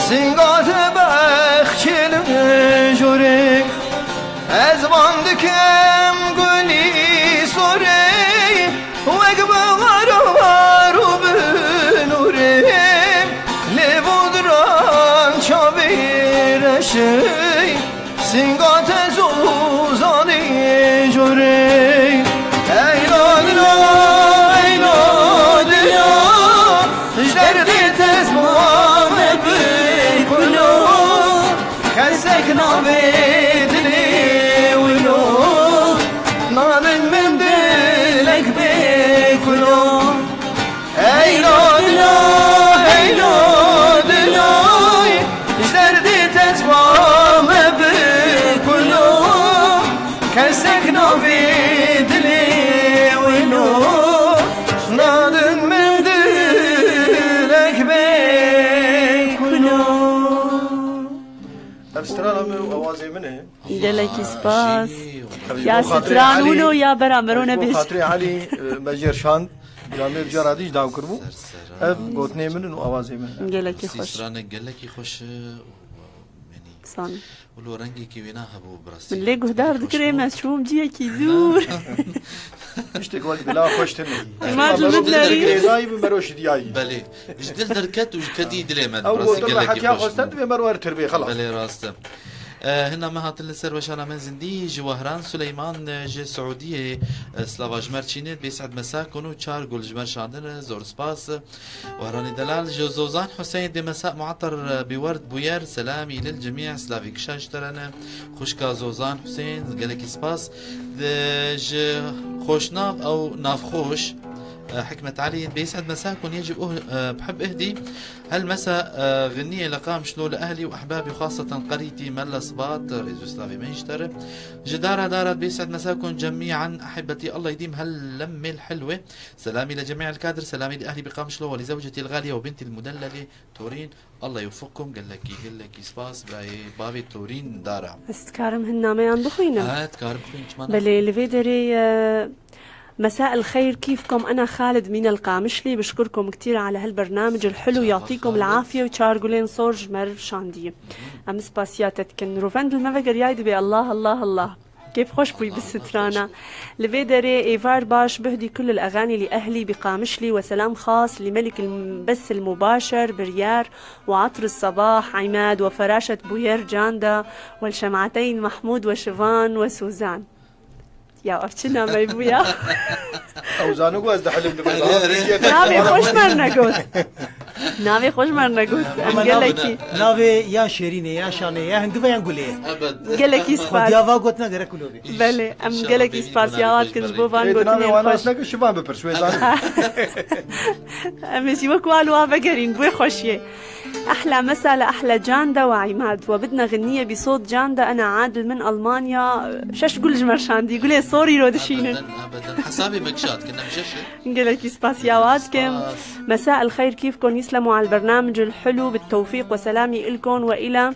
سنگات بخشل جوری از باندکم گلی سوری وگ بغارو بنوری لبودران چاوی رشی سنگات زوزانی جوری گلکی سپاس یا سترانونو یا برامرونه بیش خاطری علی مجیر شاند جامعه بجارادیش داو کربو گوتنه من و آوازه من گلکی خوش سیسترانه گلکی خوش سان ولو رنگی که وینا هبو براستی من لیگو دار دکره مشروم جیه کی زور işte gol bila hoş temi. ما جلد لري Grezayı bir meroş diyayı. بله جدل دركت وجكدي دليمت أو براسي قلت قال حتى لك ياخذ تد بمرور تربية خلاص. بله راسته هنا ما هات السر وشانا من زندي جواهران سليمان جي سعودية سلاواج مرشينة بيسعد مساكن وشار قول جمر شاندن زور سباس وهراني دلال جوزوزان حسين دي مساء معطر بورد بوير سلامي للجميع سلافيك شاشترنا خوشكا زوزان حسين قالك سباس خوشناف او نافخوش حكمة علي بيسعد مساكن يجب بحب اهدي هالمساء غنية لقام شلو لأهلي وأحبابي وخاصة قريتي ملا صباط رئيس سلافي منشتر جدارة دارت بيسعد مساكن جميعا أحبتي الله يديم هاللمة الحلوة سلامي لجميع الكادر سلامي لأهلي بقام شلو ولزوجتي الغالية وبنتي المدللة تورين الله يوفقكم قال لك سباس بابي تورين دارا استكارم هالنامة عن بخينا تكارم بخينا بلي لفيدري مساء الخير كيفكم أنا خالد من القامشلي بشكركم كتير على هالبرنامج الحلو يعطيكم العافية وتشارجولين صورج مر شاندية أم سباسياتتكن روفند المفقر يايد بي الله الله الله كيف خوش بوي بالسترانة لفيدري إيفار باش بهدي كل الأغاني لأهلي بقامشلي وسلام خاص لملك البث المباشر بريار وعطر الصباح عماد وفراشة بوير جاندا والشمعتين محمود وشيفان وسوزان يا أفتنا ما يبويا أو زانو قاز دحلم نابي خوش مرنقوت نابي خوش مرنقوت أم قلكي نابي يا شيريني يا شاني يا هندفا ينقولي قلكي سباس يا فاقوتنا غير كلوبي بله أم قلكي سباس يا واد كنزبو فان نابي قوتني وانا خوش أسناك الشباب ببرسوي زانو أم يسيبك والوا بقرين بوي خوشيه أحلى مساء لأحلى جاندا وعماد وبدنا غنية بصوت جاندا أنا عادل من ألمانيا شش قول جمر شاندي قولي سوري رودشينن أبدا حسابي مكشات كنا مششة نقلك سباس يا وادكم مساء الخير كيفكم يسلموا على البرنامج الحلو بالتوفيق وسلامي إلكم وإلى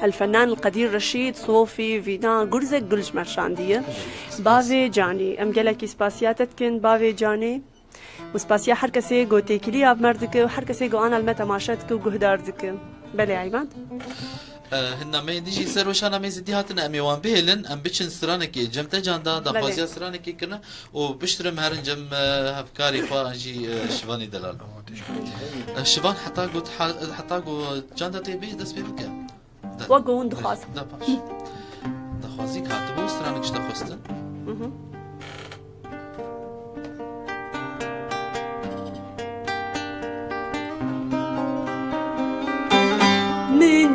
الفنان القدير رشيد صوفي فيدان قرزك قلج مرشاندية بافي جاني أم قلك سباسياتتكن بافي جاني وسباسيا هر کسی گو تکلی آب مردك و هر کسی گو آن المتا ماشتك و گهداردك بله عماد هنا ما يديجي سر وش أنا ما يزدي هاتنا أميوان بهلن أم بتشن سرانك جم تجاندا دافازيا سرانك كنا وبشترم هرن جم هفكاري فاجي شفاني دلال شفان حتى جو جاندا تبي دس بيدك وقون دخاز دخازيك هاتبو سرانك شتا خستن من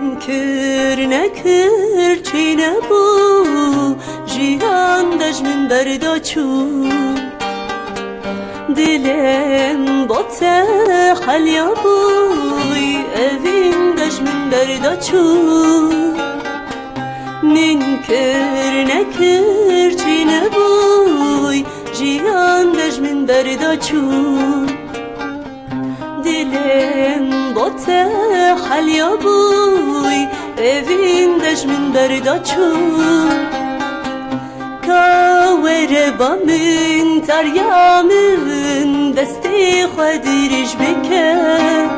نکر چی نبو جیهان دش من بردا چون دلم باته خلیا بوی اوین دش من بردا چون نکر چی نبوی جیهان دش من بردا چون دلم باته خلیا بوی اوین دش من بردا چون کاور با من تریا من دستی خودیرش بکن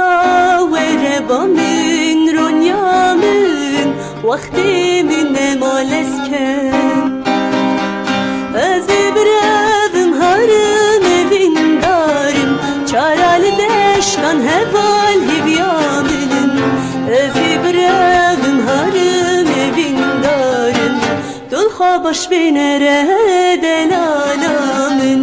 كاوره با من رونیا من وقتی من نمالس کن از برادم هرم وین دارم چارال دشتان هوال هبیا من از برادم هرم وین دارم دل خوابش بینره دلالا من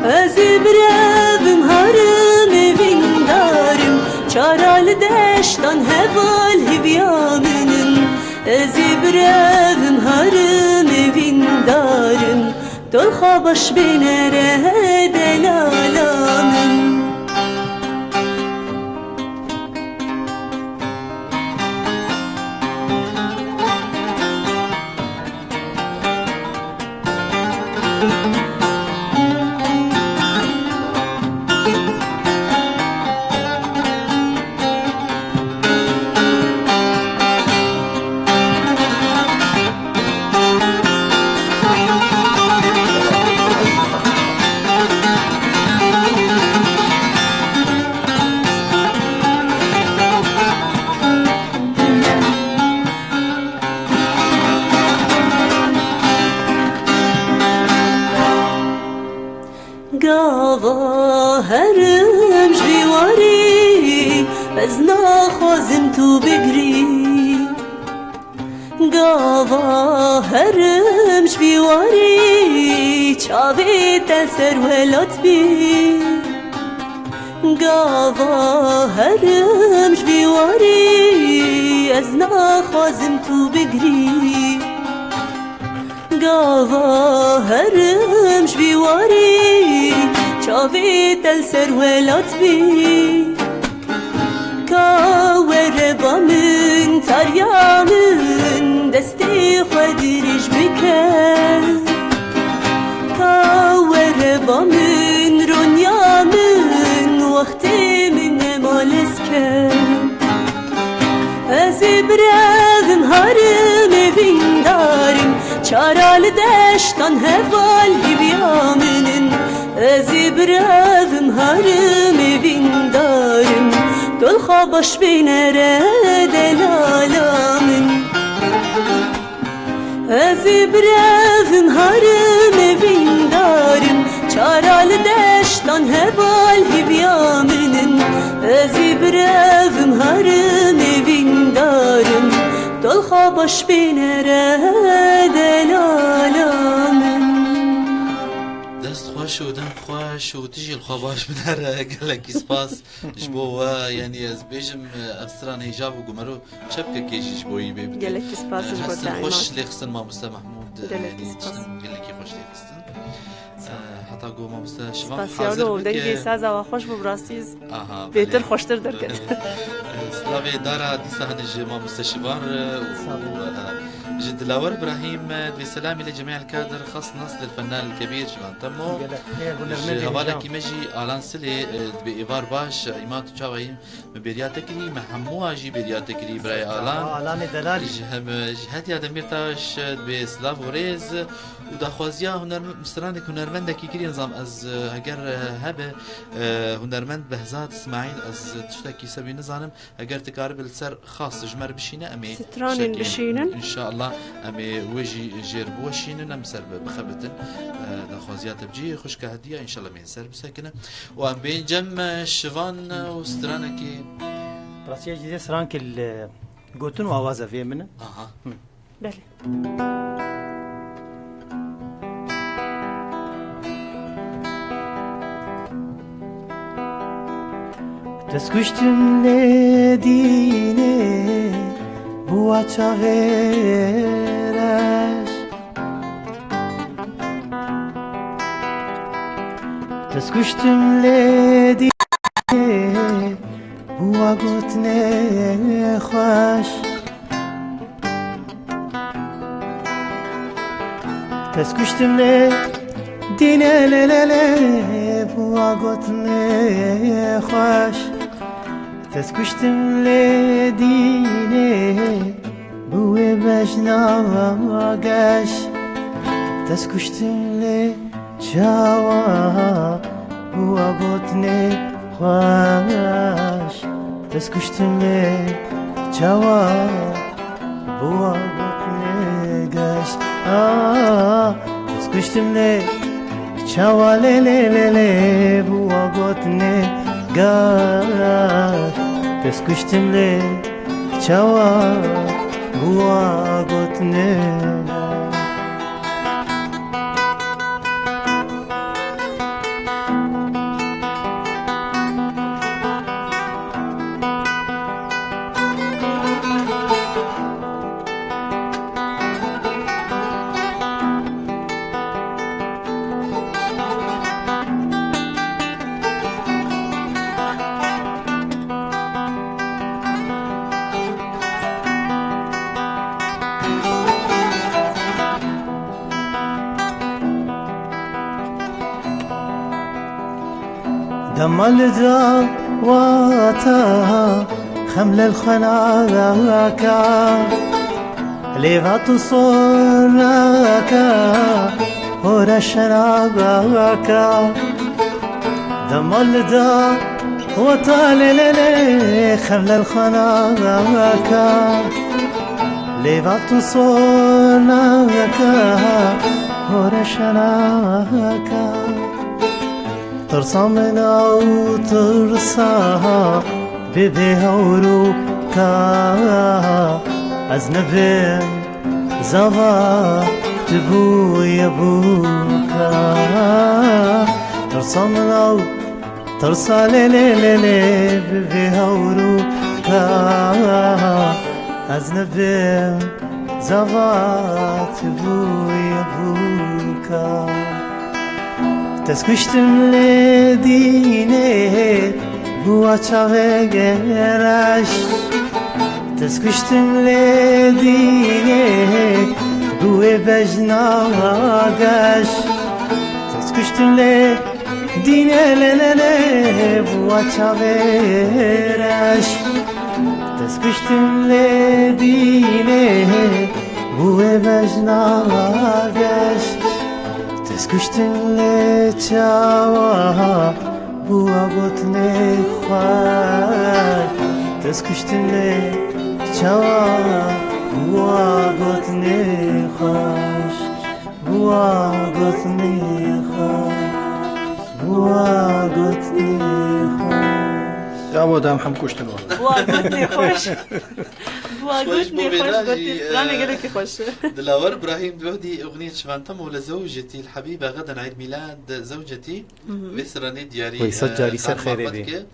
از برادم هرم وین دارم چارال دشتان هوال هبیا من از برادم هرم وین دارم دل خوابش بینره دلالا من گاوا هرم جواری از نخوازم تو بگری گاوا هرم جواری چاوی تسر ولات بی گاوا هرم جواری از نخوازم تو بگری گاوا هرم جواری چاوی تل سر ولات بی کاور با من تریا من دستی خودریش بکن کاور با من رونیا من وقتی من نمالس کن از برادم هرم وین دارم چارال دشتان هوال هبیا من از برادم هرم وین دارم دل خوابش بینره دلالا من از برادم هرم وین دارم چارال دشتان هوال هبیا من از برادم هرم وین دارم دل خوابش بینره دلالا من دست خوش و دم خوش و تجي الخباش بدار قال لك سباس جبوا يعني از بيجم افسران هجاب وقمرو شبكه كيجي جبوي بيبدي قال لك سباس جبوا حسن خوش دائما لي خصن ما مستر محمود قال لك يعني سباس. قال لك خوش لي خصن حتى قو ما مستر شباب سپاسیالو دنگی سازا و خوش ببراستیز اها بهتر خوشتر درکد سلافي دارا ديسا هنج ما مستشفار جد لاور ابراهيم بسلام لجميع الكادر خاص نص للفنان الكبير جمال تمو هوالا كيمجي الان سلي بايفار باش ايمات تشاوي برياتكني محموها جي برياتكني براي الان الان دلالي جهات يا دميرتاش بسلاف وريز وداخوازيا هنر مسترانك هنرمند كي نظام از هجر هبه هنرمند بهزات اسماعيل از تشتكي سبي نظام هجر تقارب السر خاص جمر بشينا امي سترانين بشينن ان شاء الله امي وجي جرب وشينن ام سر بخبتن داخوازيات بجي خوش كهديه ان شاء الله من سر بسكنه وام بين جم شفان وسترانكي براسي جدي سرانك قوتن وآوازه في منه اها بله تسكشتم لديني بوا تشافيراش تسكشتم لديني بوا قوتني خوش تسكشتم لديني لا بوا قوتني خوش تسكشتم لديني بوي بجناقش تسكشتم لجوا بوا قوتني خوش دست کشتم لی چوا بوا گوتنه گشت دست کشتم لی چوا لی لی لی لی بوا گوتنه گشت دست کشتم لی چوا بوا گوتنه دمل دواتا خمل الخناكا ليفات صورناكا هورا شناكا دمل دواتا ليلي خمل الخناكا ليفات صورناكا هورا شناكا ترسا منا و ترسا ببه هوروكا از نبم زوا تبو يبوكا ترسا منا و ترسا ليلي ليلي ببه هوروكا از نبم زوا تبو يبوكا تسكشتم لدينه بوا چاوگرش تسكشتم لدينه بوا بجناغش تسكشتم لدينه للله بوا چاوگرش تسكشتم لدينه بوا بجناغش تسكشتم لچاوا بوا گوتنه خواه تسكشتم لچاوا بوا گوتنه خوش بوا گوتنه خوش بوا گوتنه خوش يا ابو دام حم كشتن بوا گوتنه خوش بوا گوتنه خوش گوتنه سترانه قلقي خوش دلاور إبراهيم بودي أغنية شفانتم لزوجتي الحبيبة غدا عيد ميلاد زوجتي بسراني دياري ويسجل يسر خيري دي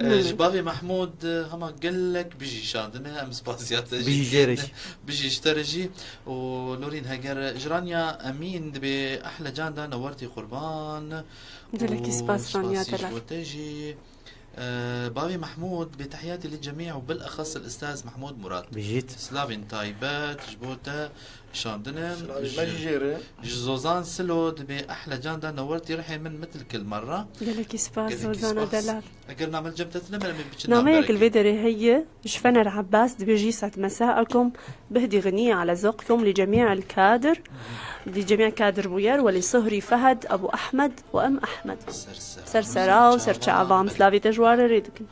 جبابي محمود هما قال لك بيجي شاندنا أمس باسيات بيجي جيرج بيجي اشترجي ونورين هاجر جرانيا أمين بأحلى جاندا نورتي قربان دلكي سباس رانيا تلك وتجي بابي محمود بتحياتي للجميع وبالأخص الأستاذ محمود مراد بيجيت سلافين تايبات جبوتا شاندنم مجيرة زوزان سلود بأحلى جاندا نورتي رحي من مثل كل مرة دلكي سباس زوزانا دلال أقر نعمل جبتتنا من نعميك الفيدري هي شفنا العباس بيجي ساعة مساءكم بهدي غنية على ذوقكم لجميع الكادر لجميع كادر بوير ولصهري فهد أبو أحمد وأم أحمد سرسرا وسرچا عوام سلافي تجوار ريدكن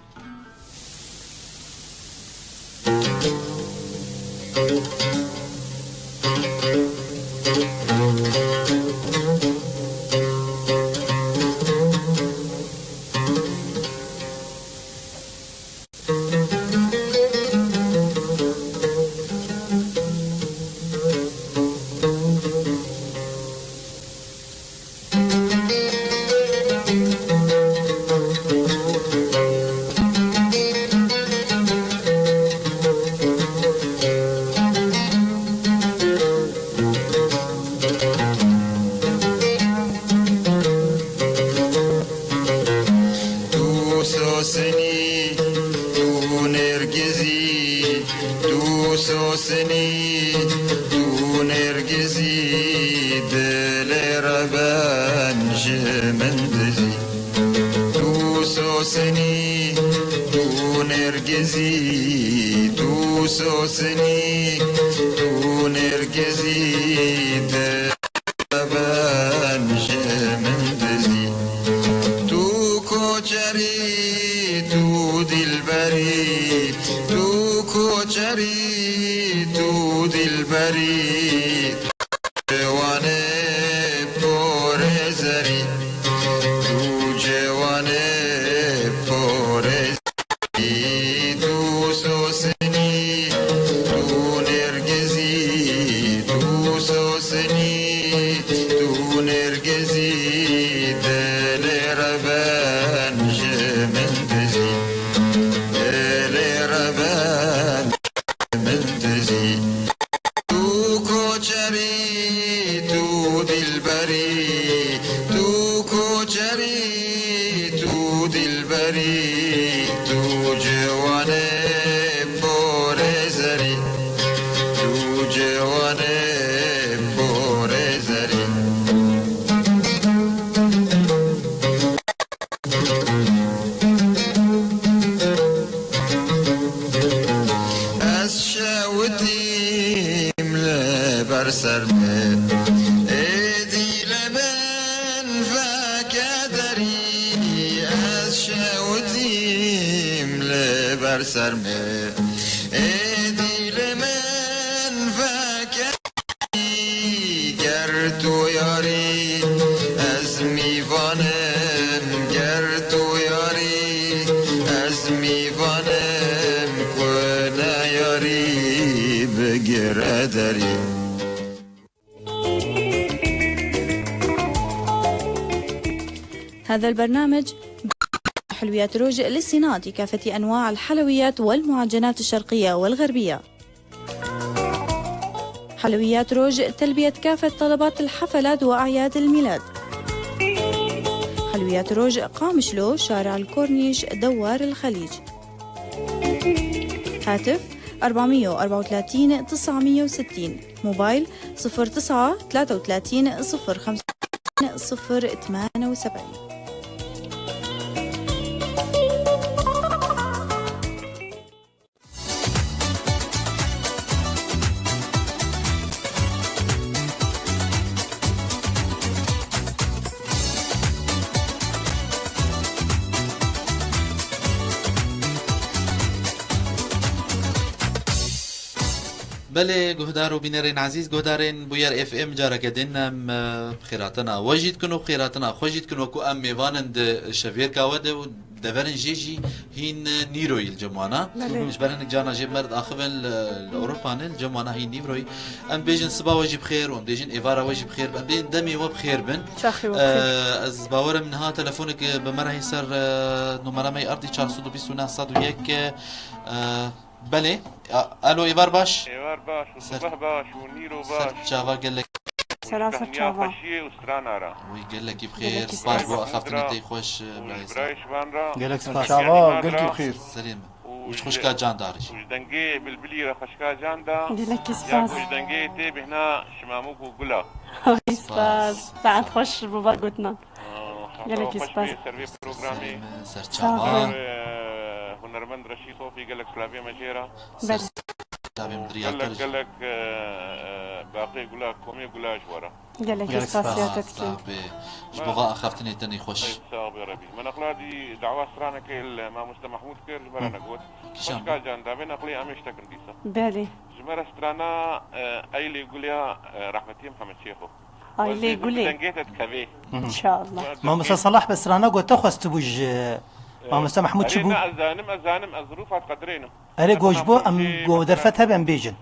سوسني تو نرجزي دل ربان جمندزي تو سوسني تو نرجزي تو سوسني تو نرجزي دل ربان جمندزي تو كوچري دلبری تو کوچری تو دلبری تو جوانه بور زری تو جوانه بور زری از شاوتیم لبر سرمه ایدی لبن فکدری از شاوتیم لبر سرمه ایدی لبن فکدری گر تو یاری از میوانم گر تو یاری از میوانم کنه یاری بگره داری هذا البرنامج حلويات روج للصناعة كافة أنواع الحلويات والمعجنات الشرقية والغربية. حلويات روج تلبية كافة طلبات الحفلات وأعياد الميلاد. حلويات روج قامشلو شارع الكورنيش دوار الخليج. هاتف 434 960 موبايل 09 33 05 078. بله گهدار و بینرین عزیز گهدارین بویر اف ام جارا کدینم خیراتنا وجید کنو خیراتنا خوجید کنو کو ام میوانند شویر کاوده و دورن جيجي هين نيروي الجموانا مش برهنك جانا جيب مرد اخوان الاوروبان الجموانا هين نيروي ام بيجن صبا وجه بخير وام بيجن ايفارا وجه بخير ام بين دمي وبخير بن از باور من ها تلفونك بمره يسر نمره مي ارضي 429 101 بله الو ايفار باش ايفار باش وصباح باش ونيرو باش شافا قال لك سلاسة شافا ويقول لك بخير سباش بو اخفتني تي خوش برايش بانرا قال لك سباش شافا قال لك بخير سليم وش خوشكا جان دارج وش دنجي بالبليره خشكا جاندا قال لك سباس وش دنجي تي بهنا شماموك وقلا سباس بعد خوش ببرقتنا قال لك سباس سيرفي بروغرامي سرچاوان هنرمند رشيد صوفي قال لك سلافيا مجيرة بل قال لك باقي قلا كومي قلا جوارا قال لك سباسياتك جبغا اخفتني تاني خوش صعب يا ربي من اقلادي دعوة سرانك ما مست محمود كير جمرة نقول خوشكا جان دابين اقلي اميش تكن ديسا بالي جمرة سترانا ايلي قوليا رحمتي محمد شيخو ايلي قولي دنجيتت كبي ان شاء الله ما مس صلاح بس رانا قلت اخوست بوج ما مس محمود شبو ازانم الظروف قدرينه اري جوجبو ام جو درفتها بن بيجن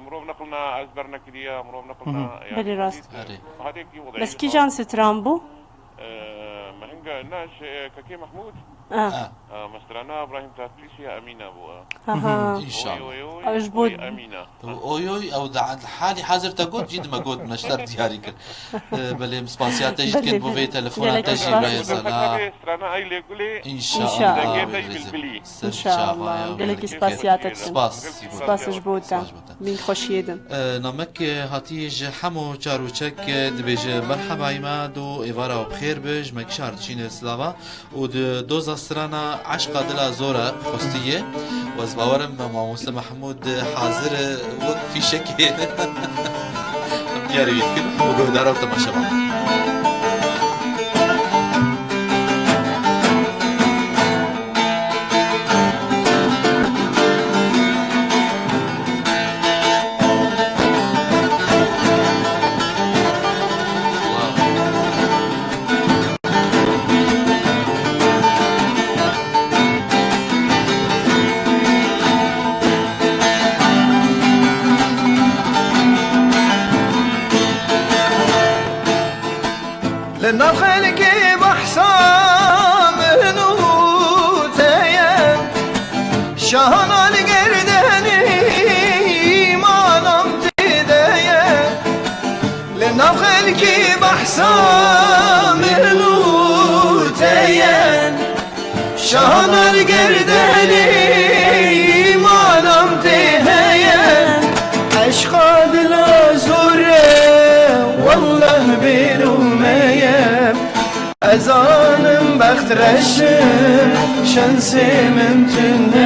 مرو نقلنا ازبرنا كديا مرو نقلنا بالي راست هذيك وضعي بس كي جان سترامبو مهنجا الناس كاكي محمود مسترانا ابراهيم تاتليسي امينه ابو ان شاء الله اجبود امينه اوي او حالي حاضر تقول جد ما قلت نشتر دياري كل بل سباسيات تجي كل بوفي تليفون تجي راي سلام مسترانا اي اللي يقولي ان شاء الله ان شاء الله قال لك سباسياتك سباس جبوتا من خوش يدن نمك هاتيج حمو چاروچك دبيج مرحبا عماد و ايفارا بخير بج مكشار تشين سلاوا و دوز استرانا عشق دلا زورا خستيه وزباورم ما موسى محمود حاضر وقت في شك يا ريت كل وجود دارو تماشى لنخلك بحسام نوتيا شهنا القرداني ما نمت ديا لنخلك بحسام احسام الوتين شان القردلي مالم تهين عشقاد الازوره والله بلوميه ازانم بخت رشم شنسي من تنه